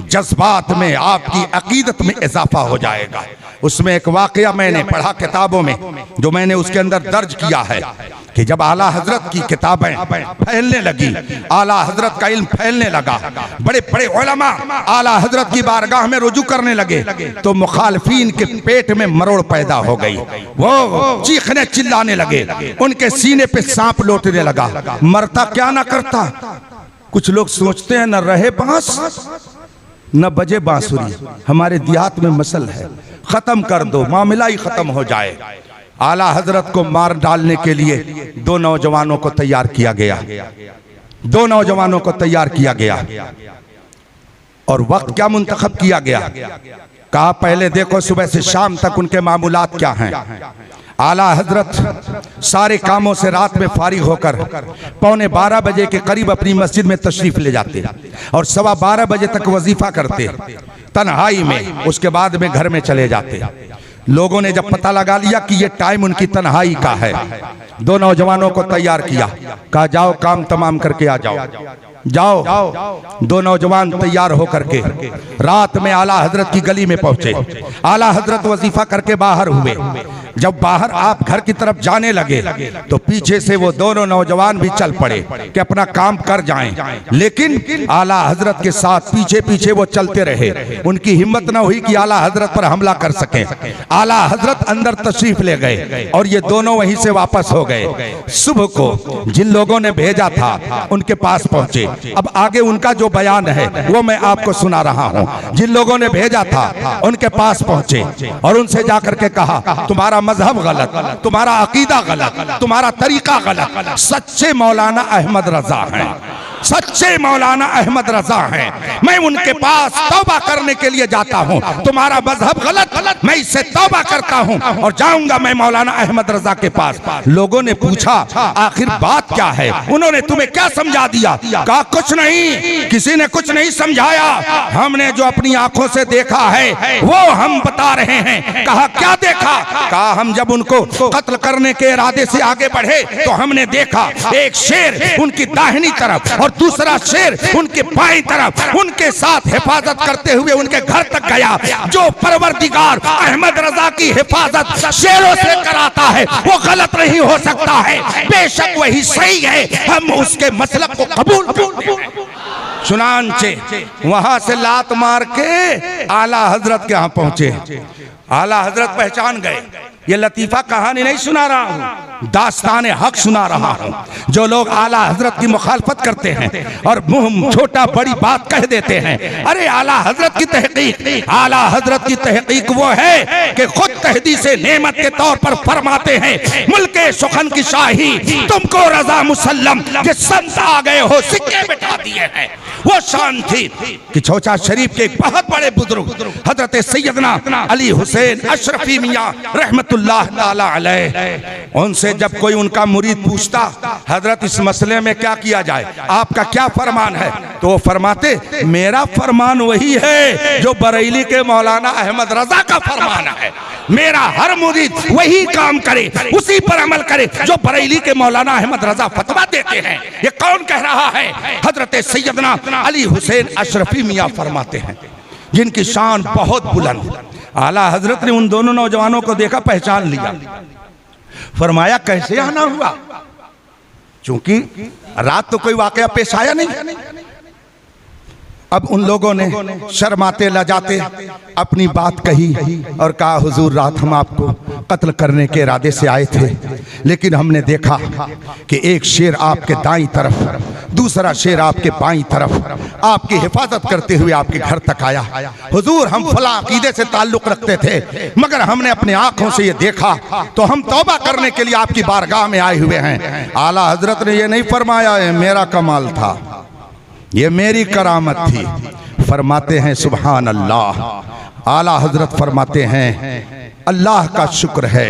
जज्बात में, आपकी अकीदत में इजाफा हो जाएगा। उसमें एक वाकया मैंने पढ़ा किताबों में, जो मैंने उसके अंदर दर्ज किया है कि जब आला हजरत की किताबें फैलने लगी, आला हजरत का इल्म फैलने लगा, बड़े बड़े उलमा आला हजरत की बारगाह में रुजू करने लगे तो मुखालिफीन के पेट में मरोड़ पैदा हो गई। वो चीखने चिल्लाने लगे, उनके सीने पे सांप लौटने लगा। मरता क्या ना करता। कुछ लोग सोचते हैं न रहे बांस न बजे बांसुरी। हमारे देहात में मसल है, खत्म कर दो, मामला ही खत्म हो जाए। आला हजरत को मार डालने के लिए 2 नौजवानों को तैयार किया गया, 2 नौजवानों को तैयार किया गया। और वक्त क्या मुंतखब किया गया? कहा पहले देखो सुबह से शाम तक उनके मामूलात क्या हैं। आला हजरत सारे कामों से रात में फारिग होकर 11:15 बजे के करीब अपनी मस्जिद में तशरीफ ले जाते और 12:15 बजे तक वजीफा करते तन्हाई में। उसके बाद में घर में चले जाते। लोगों ने जब पता लगा लिया कि ये टाइम उनकी तन्हाई का है, दो नौजवानों को तैयार किया, कहा जाओ काम तमाम करके आ जाओ। जाओ। दो नौजवान तैयार होकर के रात में आला हजरत की गली में पहुंचे। आला हजरत वजीफा करके बाहर हुए। जब बाहर आप घर की तरफ जाने लगे तो पीछे से वो दोनों नौजवान भी चल पड़े कि अपना काम कर जाएं, लेकिन आला हजरत के साथ पीछे पीछे वो चलते रहे। उनकी हिम्मत न हुई कि आला हजरत पर हमला कर सके। आला हजरत अंदर तशरीफ ले गए और ये दोनों वहीं से वापस हो गए। सुबह को जिन लोगों ने भेजा था उनके पास पहुंचे। अब आगे उनका जो बयान है वो मैं आपको सुना रहा हूं। जिन लोगों ने भेजा था उनके पास पहुंचे और उनसे जाकर के कहा तुम्हारा मजहब गलत, तुम्हारा अकीदा गलत, तुम्हारा तरीका गलत। सच्चे मौलाना अहमद रजा हैं, सच्चे मौलाना अहमद रजा हैं। मैं उनके पास तौबा करने के लिए जाता हूं। तुम्हारा मजहब गलत, मैं इससे तौबा करता हूं और जाऊंगा मैं मौलाना अहमद रजा के पास। लोगों ने पूछा आखिर बात क्या है, उन्होंने तुम्हें क्या समझा दिया? कहा कुछ नहीं, किसी ने कुछ नहीं समझाया, हमने जो अपनी आंखों से देखा है वो हम बता रहे हैं। कहा क्या देखा? कहा हम जब उनको कत्ल करने के इरादे से आगे बढ़े तो हमने देखा एक शेर उनकी दाहिनी तरफ और दूसरा शेर उनके बाईं तरफ उनके साथ हिफाजत करते हुए उनके घर तक गया। जो परवरदिगार अहमद रजा की हिफाजत शेरों से कराता है वो गलत नहीं हो सकता है, बेशक वही सही है, हम उसके मसलब को कबूल। चुनांचे वहां से लात मार के आला हजरत के यहाँ पहुंचे। आला हजरत पहचान गए। ये लतीफा कहानी नहीं सुना रहा हूँ, दास्ताने हक सुना रहा हूँ। जो लोग आला हजरत की मुखालफत करते हैं और मुंह छोटा बड़ी बात कह देते हैं, अरे आला हजरत की तहकीक, आला हजरत की तहकीक वो है कि खुद तहदीस नेमत के तौर पर फरमाते हैं मुल्के सुखन की शाही तुमको रजा मुसल्लम, के संत आ गए हो सिक्के बिठा दिए हैं। वो शान थी कि चौचा शरीफ के एक बहुत बड़े बुजुर्ग हजरत सैयदना अली हुसैन अशरफी मियां रहमतुल्लाह ताला अलैह, उनसे जब कोई उनका मुरीद पूछता हजरत इस मसले में क्या किया जाए, आपका क्या फरमान है, तो वो फरमाते मेरा फरमान वही है जो बरेली के मौलाना अहमद रजा का फरमान है। मेरा हर मुरीद वही काम करे, उसी पर अमल करे जो बरेली के मौलाना अहमद रजा फतवा देते हैं। ये कौन कह रहा है? हजरत सैयदना अली हुसैन अशरफी मियां फरमाते हैं, जिनकी शान बहुत बुलंद। आला हजरत ने उन दोनों नौजवानों को देखा, पहचान लिया, फरमाया कैसे आना हुआ? क्योंकि रात तो कोई वाकया पेश आया नहीं। अब उन लोगों ने शर्माते लजाते अपनी बात कही और कहा हुजूर रात हम आपको कत्ल करने के इरादे से आए थे, लेकिन हमने देखा कि एक शेर आपके दाईं तरफ, दूसरा शेर आपके बाईं तरफ आपकी हिफाजत करते हुए आपके घर तक आया। हुजूर हम फला अकीदे से ताल्लुक रखते थे, मगर हमने अपनी आंखों से ये देखा तो हम तौबा करने के लिए आपकी बारगाह में आए हुए हैं। आला हजरत ने ये नहीं फरमाया ये मेरा कमाल था, ये मेरी करामत थी। फरमाते हैं सुभान अल्लाह। आला हजरत फरमाते हैं अल्लाह का शुक्र है,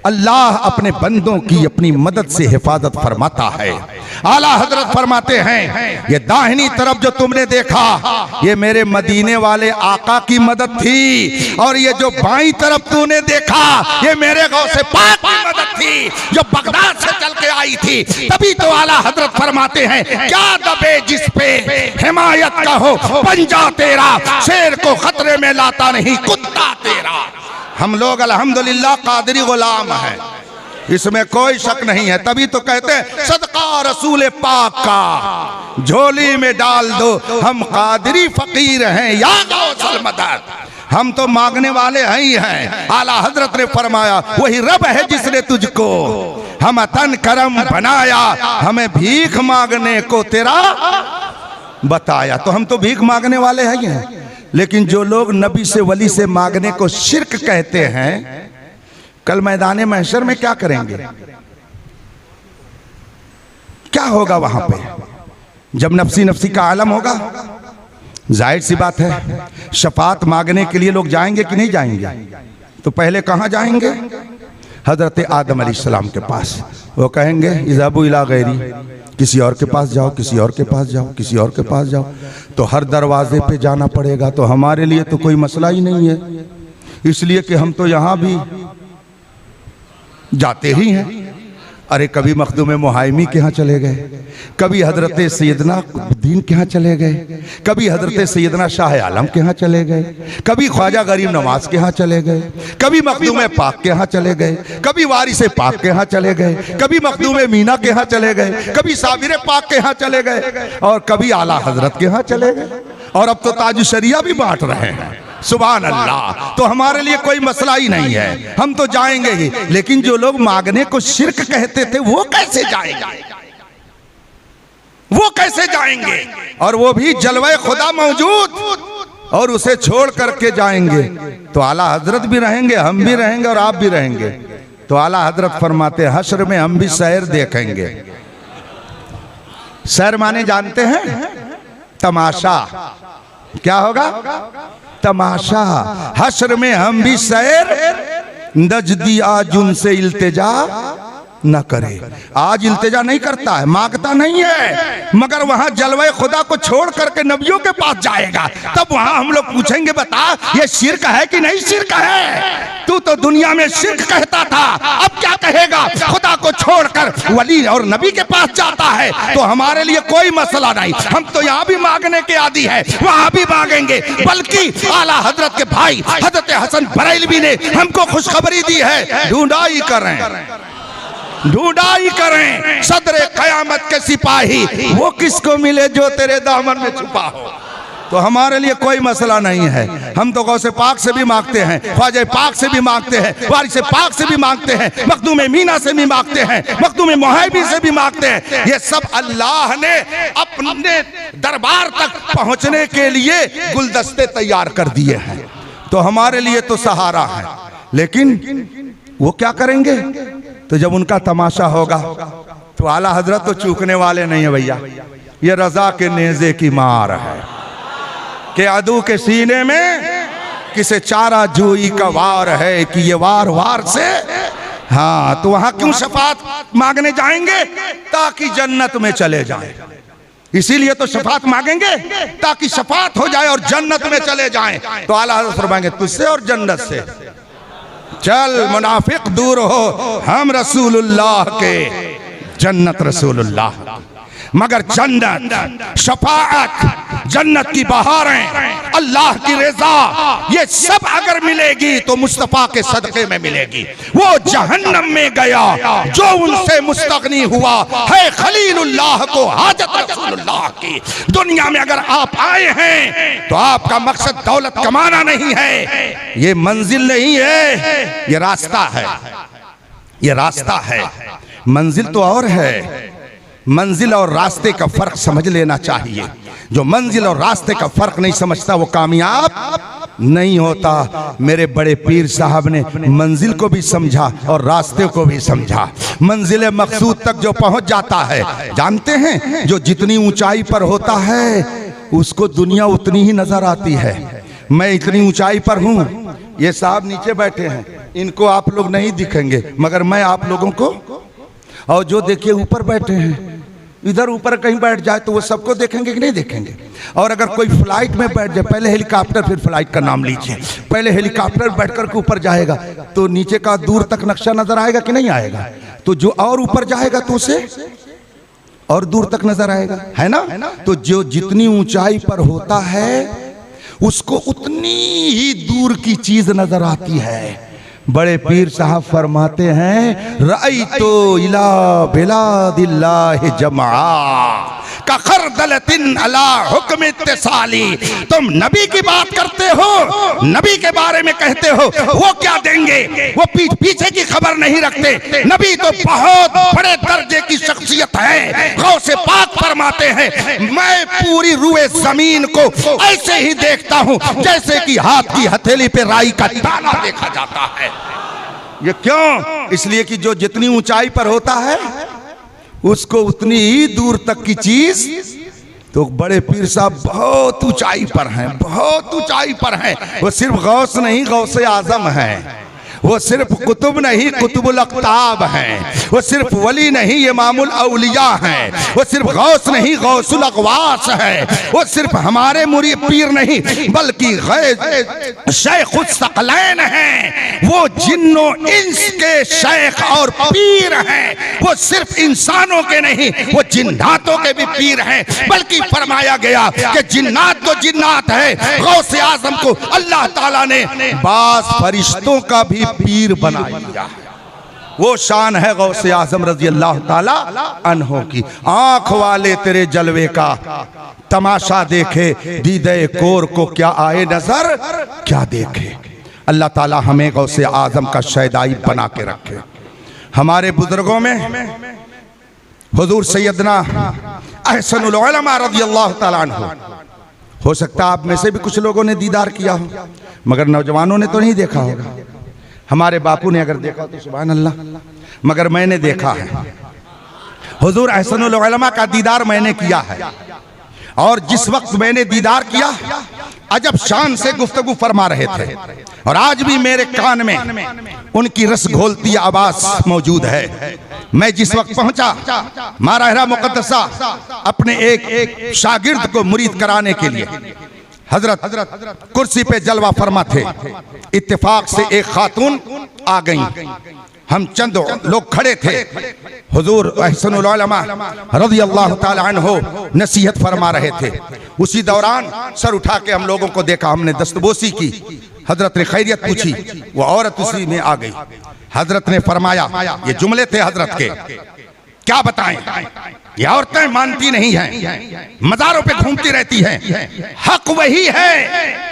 अल्लाह अपने बंदों की अपनी मदद से हिफाजत फरमाता है। आला हजरत फरमाते हैं ये दाहिनी तरफ जो तुमने देखा ये मेरे मदीने वाले आका की मदद थी, और ये जो बाईं तरफ तूने देखा ये मेरे गौसे पाक की मदद थी जो बगदाद से चल के आई थी। तभी तो आला हजरत फरमाते हैं क्या दबे जिस पे हिमायत का हो पंजा तेरा, शेर को खतरे में लाता नहीं कुत्ता तेरा। हम लोग अल्हम्दुलिल्लाह कादरी गुलाम हैं, इसमें कोई शक नहीं है। तभी तो कहते हैं सदका रसूल पाक का झोली में डाल दो, हम कादरी फकीर हैं या गौसल मदद, हम तो मांगने वाले ही हैं। आला हजरत ने फरमाया वही रब है जिसने तुझको हम तन करम बनाया, हमें भीख मांगने को तेरा बताया। तो हम तो भीख मांगने वाले हैं, लेकिन जो लोग नबी से वली से मांगने को शिर्क कहते हैं, कल मैदान महशर में क्या करेंगे? क्या होगा वहां पे जब नफसी नफसी का आलम होगा? जाहिर सी बात है शफात मांगने के लिए लोग जाएंगे कि नहीं जाएंगे? तो पहले कहां जाएंगे? हजरत आदम अलैहिस्सलाम के पास। वो कहेंगे इज़ाबू इला गैरी, किसी और के पास जाओ, किसी और के पास जाओ, किसी और के पास जाओ। तो हर दरवाजे पे जाना पड़ेगा, तो हमारे लिए तो कोई मसला ही नहीं है। इसलिए कि हम तो यहाँ भी जाते ही हैं। अरे कभी मखदूम मुहाइमी के यहाँ चले गए, कभी हजरत सैयदना दीन के यहाँ चले गए, कभी हजरत सैयदना शाह आलम के यहाँ चले गए, कभी ख्वाजा गरीब नवाज के यहाँ चले गए, कभी मखदूम पाक के यहाँ चले गए, कभी वारिस पाक के यहाँ चले गए, कभी मखदूम मीना के यहाँ चले गए, कभी साबिर पाक के यहाँ चले गए, और कभी आला हजरत के यहाँ चले गए, और अब तो ताज शरिया भी बांट रहे हैं। सुभान अल्लाह। तो हमारे लिए कोई मसला ही नहीं है, हम तो जाएंगे ही। लेकिन जो लोग मांगने को शिर्क कहते थे वो कैसे जाएंगे, वो कैसे जाएंगे? और वो भी जलवे खुदा मौजूद, और उसे छोड़ करके जाएंगे। तो आला हजरत भी रहेंगे, हम भी रहेंगे, और आप भी रहेंगे। तो आला हजरत फरमाते हश्र में हम भी सैर देखेंगे। सैर माने जानते हैं? तमाशा। क्या होगा? तमाशा। हश्र में हम भी सैर, नजदी आज उनसे इल्तिजा न करे। आज इल्तिजा नहीं करता है, मांगता नहीं है, मगर वहां जलवे खुदा को छोड़ करके नबियों के पास जाएगा। तब वहां हम लोग पूछेंगे, बता ये शिर्क है कि नहीं शिर्क है? तू तो दुनिया में शिर्क कहता था, अब क्या कहेगा? खुदा को छोड़कर वली और नबी के पास जाता है। तो हमारे लिए कोई मसला नहीं, हम तो यहाँ भी मांगने के आदी है, वहां भी मांगेंगे। बल्कि आला हजरत के भाई हजरत हसन बरेलवी ने हमको खुशखबरी दी है, ढूंढाई करें, ढूंढाई करें सदरे कयामत के सिपाही, वो किसको मिले जो तेरे दामन में छुपा हो। तो हमारे लिए कोई मसला नहीं है। हम तो गौसे पाक से भी मांगते हैं, ख्वाजा पाक से भी मांगते हैं, वारिस पाक से भी मांगते हैं, मखदूम मीना से भी मांगते हैं, मखदूम मुहाइबी से भी मांगते हैं। ये सब अल्लाह ने अपने दरबार तक पहुंचने के लिए गुलदस्ते तैयार कर दिए हैं। तो हमारे लिए तो सहारा है। लेकिन वो क्या करेंगे? तो जब उनका तमाशा होगा तो आला हजरत तो चूकने वाले नहीं है भैया। ये रजा के नेज़े की मार है कि अदू के सीने में किसे चारा जोई का वार है कि ये वार वार से। हाँ, तो वहां क्यों शफात मांगने जाएंगे? ताकि जन्नत में चले जाएं। इसीलिए तो शफात मांगेंगे ताकि शफात हो जाए और जन्नत में चले जाएं। तो आला हजरत फरमाएंगे तुझसे और जन्नत से चल मुनाफिक दूर हो, हम रसूलुल्लाह के, जन्नत रसूलुल्लाह। मगर जन्नत, शफाअत, जन्नत की बहारें, अल्लाह की रज़ा, ये सब अगर मिलेगी तो मुस्तफ़ा के सदक़े में मिलेगी। वो जहन्नम में गया जो उनसे मुस्तगनी हुआ है खलीलुल्लाह को हाजत रसूलुल्लाह की। दुनिया में अगर आप आए हैं तो आपका मकसद दौलत कमाना नहीं है, ये मंजिल नहीं है, ये रास्ता है, ये रास्ता है। मंजिल तो और है। मंजिल और रास्ते का फर्क समझ लेना चाहिए। जो मंजिल और रास्ते का फर्क नहीं समझता वो कामयाब नहीं होता। मेरे बड़े पीर साहब ने मंजिल को भी समझा और रास्ते को भी समझा। मंजिल मकसूद तक जो पहुंच जाता है, जानते हैं, जो जितनी ऊंचाई पर होता है उसको दुनिया उतनी ही नजर आती है। मैं इतनी ऊंचाई पर हूं, ये साहब नीचे बैठे हैं, इनको आप लोग नहीं दिखेंगे, मगर मैं आप लोगों को, और जो देखिए ऊपर बैठे हैं, इधर ऊपर कहीं बैठ जाए तो वो सबको देखेंगे कि नहीं देखेंगे। और अगर कोई फ्लाइट में बैठ जाए, पहले हेलीकॉप्टर फिर फ्लाइट का नाम लीजिए, पहले हेलीकॉप्टर बैठ कर के ऊपर जाएगा तो नीचे का दूर तक नक्शा नजर आएगा कि नहीं आएगा? तो जो और ऊपर जाएगा तो उसे और दूर तक नजर आएगा, है ना? तो जो जितनी ऊंचाई पर होता है उसको उतनी ही दूर की चीज नजर आती है। बड़े पीर साहब फरमाते हैं, रअयतु इला बिलादिल्लाहि जमा का खरदलतिन अला हुक्म इत्तिसाली। तुम नबी की बात करते हो, नबी के बारे में कहते हो, वो क्या देंगे? वो पीछे की खबर नहीं रखते। नबी तो बहुत बड़े दर्जे की शख्सियत है। गौसे पाक फरमाते हैं, मैं पूरी रूए जमीन को ऐसे ही देखता हूं जैसे कि हाथ की हथेली पे राई का दाना देखा जाता है। ये क्यों? इसलिए कि जो जितनी ऊंचाई पर होता है उसको उतनी ही दूर तक की चीज। तो बड़े पीर साहब बहुत ऊंचाई पर हैं, बहुत ऊंचाई पर हैं। वो सिर्फ गौस नहीं, गौसे आजम हैं। वो सिर्फ कुतुब नहीं कुतुबुल अख्ताब हैं, वो सिर्फ वली नहीं इमामुल औलिया हैं, वो सिर्फ गौस नहीं गौसुल अगवास है, वो सिर्फ हमारे मुरीद पीर नहीं बल्कि शेखुल सकलैन हैं, वो जिन्नों इंस के शेख और पीर हैं, वो सिर्फ इंसानों के नहीं वो जिन्नातों के भी पीर हैं। बल्कि फरमाया गया कि जिन्नात तो जिन्नात है, गौसे आजम को अल्लाह ताला ने बास फरिश्तों का भी पीर बना दिया। वो शान है गौसे आजम रजी अल्लाह ताला अन्हो की। आंख वाले तेरे जलवे का तमाशा देखे, दीदे कोर को क्या आए नजर क्या देखे। अल्लाह ताला हमें गौसे आजम का शैदाई बना के रखे। हमारे बुजुर्गों में हुजूर सैयदना अहसनुल उलमा रज़ियल्लाहु ताला अन्हु, हो सकता है आप में से भी कुछ लोगों ने दीदार किया हो, मगर नौजवानों ने तो नहीं देखा होगा। हमारे बापू ने अगर देखा तो सुभान अल्लाह, मगर मैंने देखा है। हुजूर अहसनुल उलमा का दीदार मैंने किया है, और जिस वक्त मैंने दीदार किया अजब शान से गुफ्तगू फरमा रहे थे, और आज भी मेरे कान में उनकी रस घोलती आवाज मौजूद है। मैं जिस वक्त पहुंचा माराहरा मुकद्दसा अपने एक शागिर्द को मुरीद कराने के लिए, हजरत कुर्सी पे जलवा फरमा थे, इत्तेफाक से एक खातून आ गई। हम चंद लोग खड़े थे। हुजूर अहसनुल उलमा रज़ियल्लाहु ताला अन्हु नसीहत फरमा रहे थे। उसी दौरान सर उठा के हम लोगों को देखा, हमने दस्तबोसी की, हजरत ने खैरियत पूछी, वो औरत उसी में आ गई। हजरत ने फरमाया, ये जुमले थे हजरत के, क्या बताएं, ये औरतें मानती नहीं हैं, मज़ारों पे घूमती रहती हैं, हक वही है,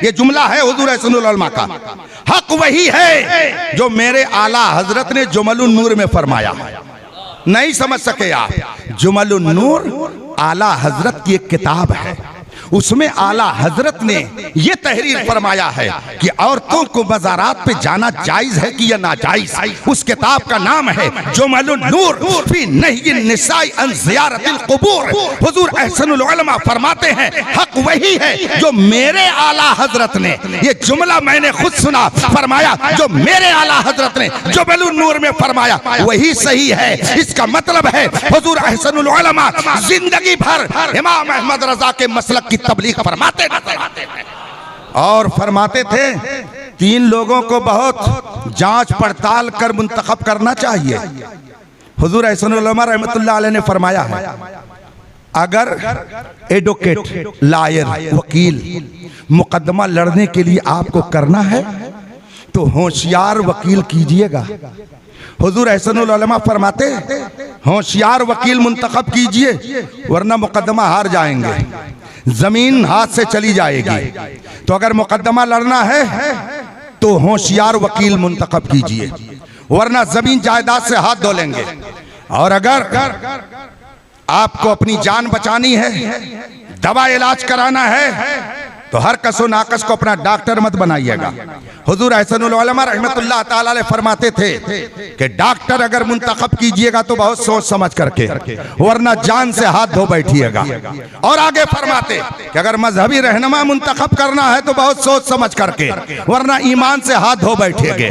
ये जुमला है हुजूर अहसनुल उलमा का, हक वही है जो मेरे आला हजरत ने जुमलुन नूर में फरमाया। नहीं समझ सके आप, जुमलुन नूर आला हजरत की एक किताब है, उसमें आला हजरत ने यह तहरीर फरमाया है कि औरतों को मज़ारात पे जाना जायज है कि या नाजायज। उस किताब का नाम है जुमलुन नूर फी नही निसाई अन ज़ियारतिल क़ुबूर। हुजूर अहसनुल उलमा फरमाते हैं, हक वही है जो मेरे आला हजरत ने, ये जुमला मैंने खुद सुना, फरमाया जो मेरे आला हजरत ने जुमलुन नूर में फरमाया वही सही है। इसका मतलब है हुजूर अहसनुल उलमा जिंदगी भर इमाम अहमद रजा के मसलक तबलीग फरमाते और फरमाते थे, तीन लोगों को बहुत जांच पड़ताल कर मुंतखब करना चाहिए। हुजूर अहसनुल उलमा रहमतुल्लाह अलैह ने फरमाया है, अगर एडवोकेट लायर वकील मुकदमा लड़ने के लिए आपको करना है तो होशियार वकील कीजिएगा। हुजूर अहसनुल उलमा फरमाते, होशियार वकील मुंतखब कीजिए वरना मुकदमा हार जाएंगे, जमीन हाथ से चली जाएगी। तो अगर मुकदमा लड़ना है तो होशियार वकील मुंतखब कीजिए वरना जमीन जायदाद से हाथ धो लेंगे। और अगर आपको अपनी जान बचानी है, दवा इलाज कराना है, तो हर कसो नाकस को अपना डॉक्टर मत बनाइएगा। हुजूर अहसनुल उलमा रहमतुल्लाह ताला अलैह फरमाते थे कि डॉक्टर अगर मुंतखब कीजिएगा तो बहुत सोच समझ करके, वरना जान से हाथ धो बैठिएगा। और आगे फरमाते कि अगर मजहबी रहनुमा मुंतखब करना है तो बहुत सोच समझ करके, वरना ईमान से हाथ धो बैठिएगा,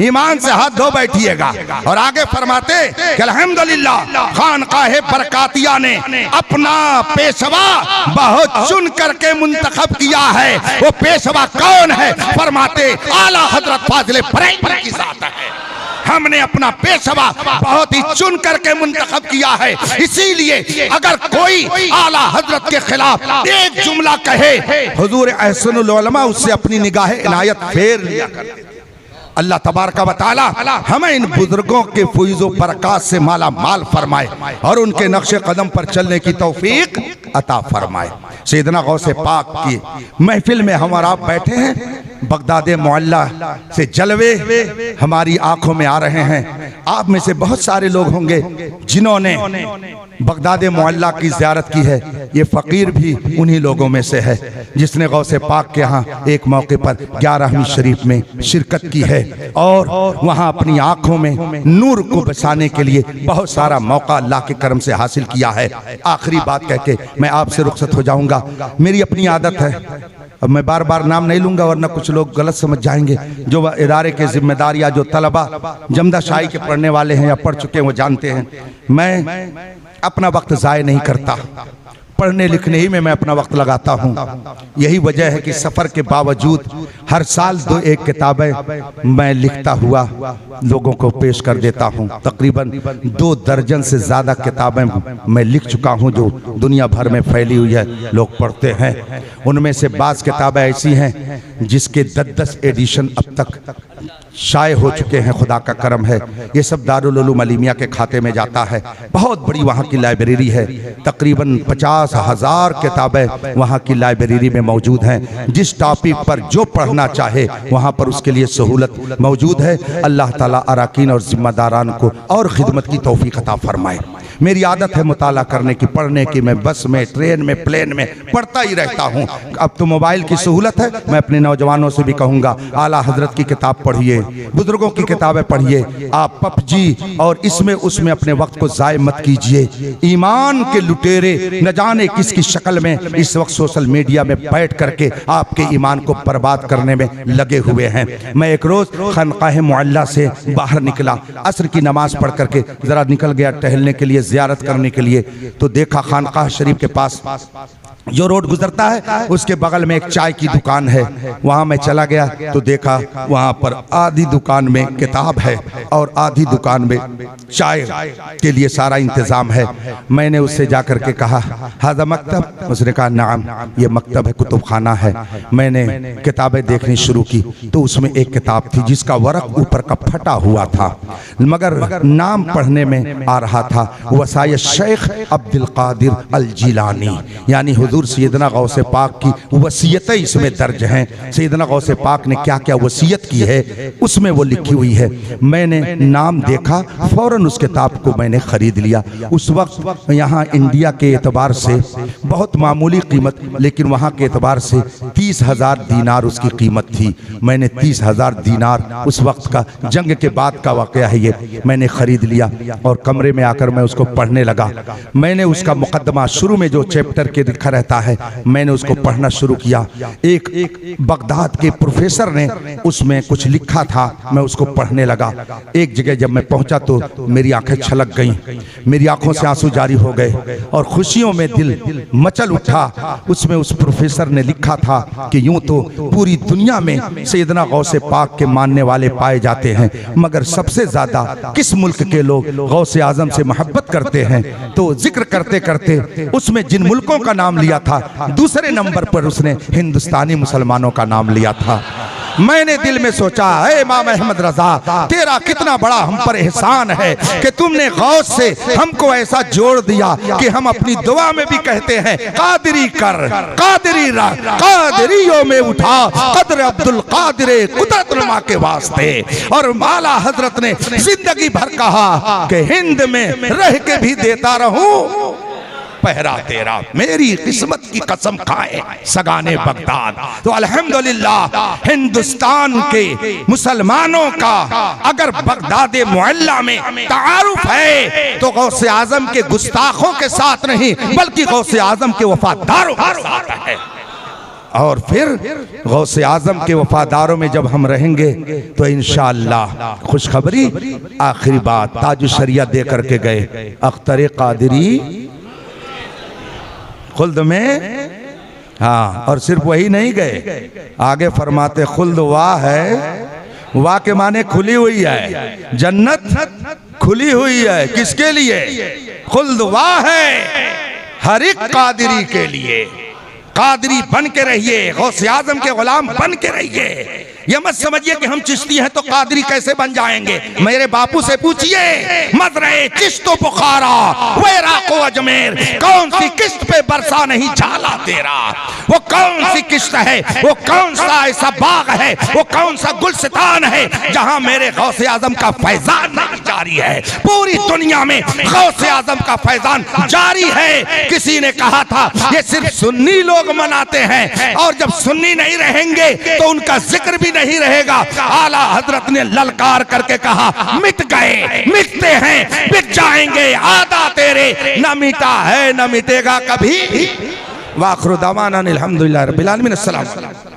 ईमान से हाथ धो बैठिएगा। और आगे फरमाते कि अल्हम्दुलिल्लाह खानकाहे बरकातिया ने अपना पेशवा बहुत चुन करके मुंतखब किया है। वो पेशवा कौन है? फरमाते आला हजरत फाजिल बरैलवी की जात है। हमने अपना पेशवा बहुत ही चुन करके मुंतखब किया है। इसीलिए अगर कोई आला हजरत के खिलाफ एक जुमला कहे, हुजूर अहसनुल उलमा उससे अपनी निगाह इनायत फेर लिया करते। अल्लाह तबारका व तआला हमें इन बुजुर्गों के फैज़ व बरक़ात से माला माल फरमाए और उनके नक्शे कदम पर चलने की तौफीक अता फरमाए। सैयदना गौसे पाक की महफिल में हम और आप बैठे हैं, बगदाद मोहल्ला से जलवे हमारी आंखों में आ रहे हैं। आप में से बहुत सारे लोग होंगे जिन्होंने बगदाद मोहल्ला की ज़ियारत की है। ये फ़कीर भी उन्हीं लोगों में से है जिसने गौसे पाक के यहाँ एक मौके पर 11वीं शरीफ में शिरकत की है और वहाँ अपनी आँखों में नूर को बचाने के लिए बहुत सारा मौका अल्लाह के करम से हासिल किया है। आखिरी बात कह के मैं आपसे रुखसत हो जाऊँगा। मेरी अपनी आदत है, अब मैं बार बार नाम नहीं लूंगा वरना कुछ लोग गलत समझ जाएंगे। जो इदारे के जिम्मेदार या जो तलबा जमदा शाही के पढ़ने वाले हैं या पढ़ चुके हैं वो जानते हैं, मैं अपना वक्त ज़ाय नहीं करता, पढ़ने लिखने ही में मैं अपना वक्त लगाता हूँ। यही वजह है कि सफ़र के बावजूद हर साल 2-1 किताबें मैं लिखता हुआ लोगों को पेश कर देता हूँ। तकरीबन 2 दर्जन से ज़्यादा किताबें मैं लिख चुका हूँ जो दुनिया भर में फैली हुई है, लोग पढ़ते हैं। उनमें से बाज़ किताबें ऐसी हैं जिसके 10-10 एडिशन अब तक शाये हो चुके हैं, खुदा का करम है। ये सब दारुल उलूम अलीमिया के खाते में जाता है। बहुत बड़ी वहाँ की लाइब्रेरी है, तकरीबन 50,000 किताबें वहाँ की लाइब्रेरी में मौजूद हैं। जिस टॉपिक पर जो पढ़ना चाहे वहाँ पर उसके लिए सहूलत मौजूद है। अल्लाह ताला अराकीन और जिम्मेदारान को और खिदमत की तौफीक अता फरमाए। मेरी आदत है मुताला करने की, पढ़ने की। मैं बस में, ट्रेन में, प्लेन में पढ़ता ही रहता हूँ। अब तो मोबाइल की सहूलत है, मैं अपने नौजवानों से भी कहूँगा आला हजरत की किताब पढ़िए, बुजुर्गों की किताबें पढ़िए। आप पबजी और इसमें उसमें अपने वक्त को ज़ाय मत कीजिए। ईमान के लुटेरे न जाने किसकी शक्ल में इस वक्त सोशल मीडिया में बैठ करके आपके ईमान को बर्बाद करने में लगे हुए हैं। मैं एक रोज़ खानकाह मुअल्ला से बाहर निकला, असर की नमाज पढ़ करके ज़रा निकल गया टहलने के लिए, ज़ियारत करने के लिए। तो देखा खानकाह शरीफ के पास जो रोड गुजरता है उसके बगल में एक चाय की दुकान है। वहाँ मैं चला गया तो देखा वहाँ पर आधी दुकान में किताब है और आधी दुकान में चाय के लिए सारा इंतज़ाम है। मैंने उससे जाकर के कहा हाज़ा मकतब? उसने कहा नाम, ये मकतब है, कुतुब खाना है। मैंने किताबें देखनी शुरू की तो उसमें एक किताब थी जिसका वरक ऊपर का फटा हुआ था मगर नाम पढ़ने में आ रहा था वसाया शेख अब्दुल कादिर अल जिलानी, यानी हुजूर सैयदना गौसे पाक की वसीयतें इसमें दर्ज हैं। सैयदना गौसे पाक ने क्या क्या वसीयत की है उसमें वो लिखी हुई है। मैंने नाम देखा, फौरन उस किताब को मैंने खरीद लिया। उस वक्त यहाँ इंडिया के एतबार से बहुत मामूली कीमत, लेकिन वहाँ के एतबार से 30,000 दीनार उसकी कीमत थी। मैंने 30,000 दीनार, उस वक्त का जंग के बाद का वाक़या है ये, मैंने खरीद लिया और कमरे में आकर मैं उसको पढ़ने लगा। मैंने उसका मुकदमा शुरू में जो चैप्टर के लिखा रहता है मैंने उसको पढ़ना शुरू किया। एक बगदाद के प्रोफेसर ने उसमें कुछ लिखा था, मैं उसको पढ़ने लगा। एक जगह जब मैं पहुंचा तो मेरी आंखें छलक गईं, मेरी आंखों से आंसू जारी हो गए और खुशियों में दिल मचल उठा। उसमें उस प्रोफेसर ने लिखा था कि यूं तो पूरी दुनिया में सैयदना गौसे पाक के मानने वाले पाए जाते हैं, मगर सबसे ज्यादा किस मुल्क के लोग गौसे आजम से मोहब्बत करते हैं। तो जिक्र करते करते उसमें जिन मुल्कों का नाम लिया था, दूसरे नंबर पर उसने हिंदुस्तानी मुसलमानों का नाम लिया था। मैंने दिल में सोचा, हे इमाम अहमद रजा, तेरा कितना बड़ा हम पर एहसान है कि तुमने गौस से हमको ऐसा जोड़ दिया कि हम अपनी दुआ में भी कहते हैं कादरी कर, कादरी रख, कादरियों में उठा कदर अब्दुल कादिर कुदरत नुमा के वास्ते। और माला हजरत ने जिंदगी भर कहा कि हिंद में रह के भी देता रहूं पहरा तेरा, मेरी किस्मत की कसम खाए सगाने बगदाद। तो अल्हम्दुलिल्लाह हिंदुस्तान के मुसलमानों का अगर बगदाद मुअल्ला में तारुफ है तो गौसे आजम के गुस्ताखों के साथ नहीं बल्कि गौसे आजम के वफादारों के साथ है। और फिर गौसे आजम के वफादारों में जब हम रहेंगे तो इंशाअल्लाह खुशखबरी, आखिरी बात ताज शरिया दे करके गए अख्तर कादिरी खुल्द में, हाँ, और सिर्फ वही नहीं गए, आगे फरमाते खुल्द वाह है, वाह के माने खुली हुई है, जन्नत खुली हुई है। किसके लिए? खुल्द वाह है हर एक कादिरी के लिए। कादरी बन के रहिए, गौसे आजम के गुलाम बन के रहिए। ये मत समझिए कि हम चिश्ती हैं तो कादरी कैसे बन जाएंगे। मेरे बापू से पूछिए, मजरे चिश्तो बुखारा वेरा को अजमेर, कौन सी किस्त पे बरसा नहीं झाला तेरा? वो कौन सी किस्त है, वो कौन सा ऐसा बाग है, वो कौन सा गुलसितान है जहां मेरे गौसे आजम का फैजान नहीं जारी है? पूरी दुनिया में गौसे आजम का फैजान जारी है। किसी ने कहा था ये सिर्फ सुन्नी लोग मनाते हैं और जब सुन्नी नहीं रहेंगे तो उनका जिक्र भी नहीं रहेगा। आला हजरत ने ललकार करके कहा मिट गए, मिटते हैं, मिट जाएंगे, आदा तेरे न मिटा है न मिटेगा कभी। वाखिरु दावाना अनिल हम्दुलिल्लाहि रब्बिल आलमीन। अस्सलाम।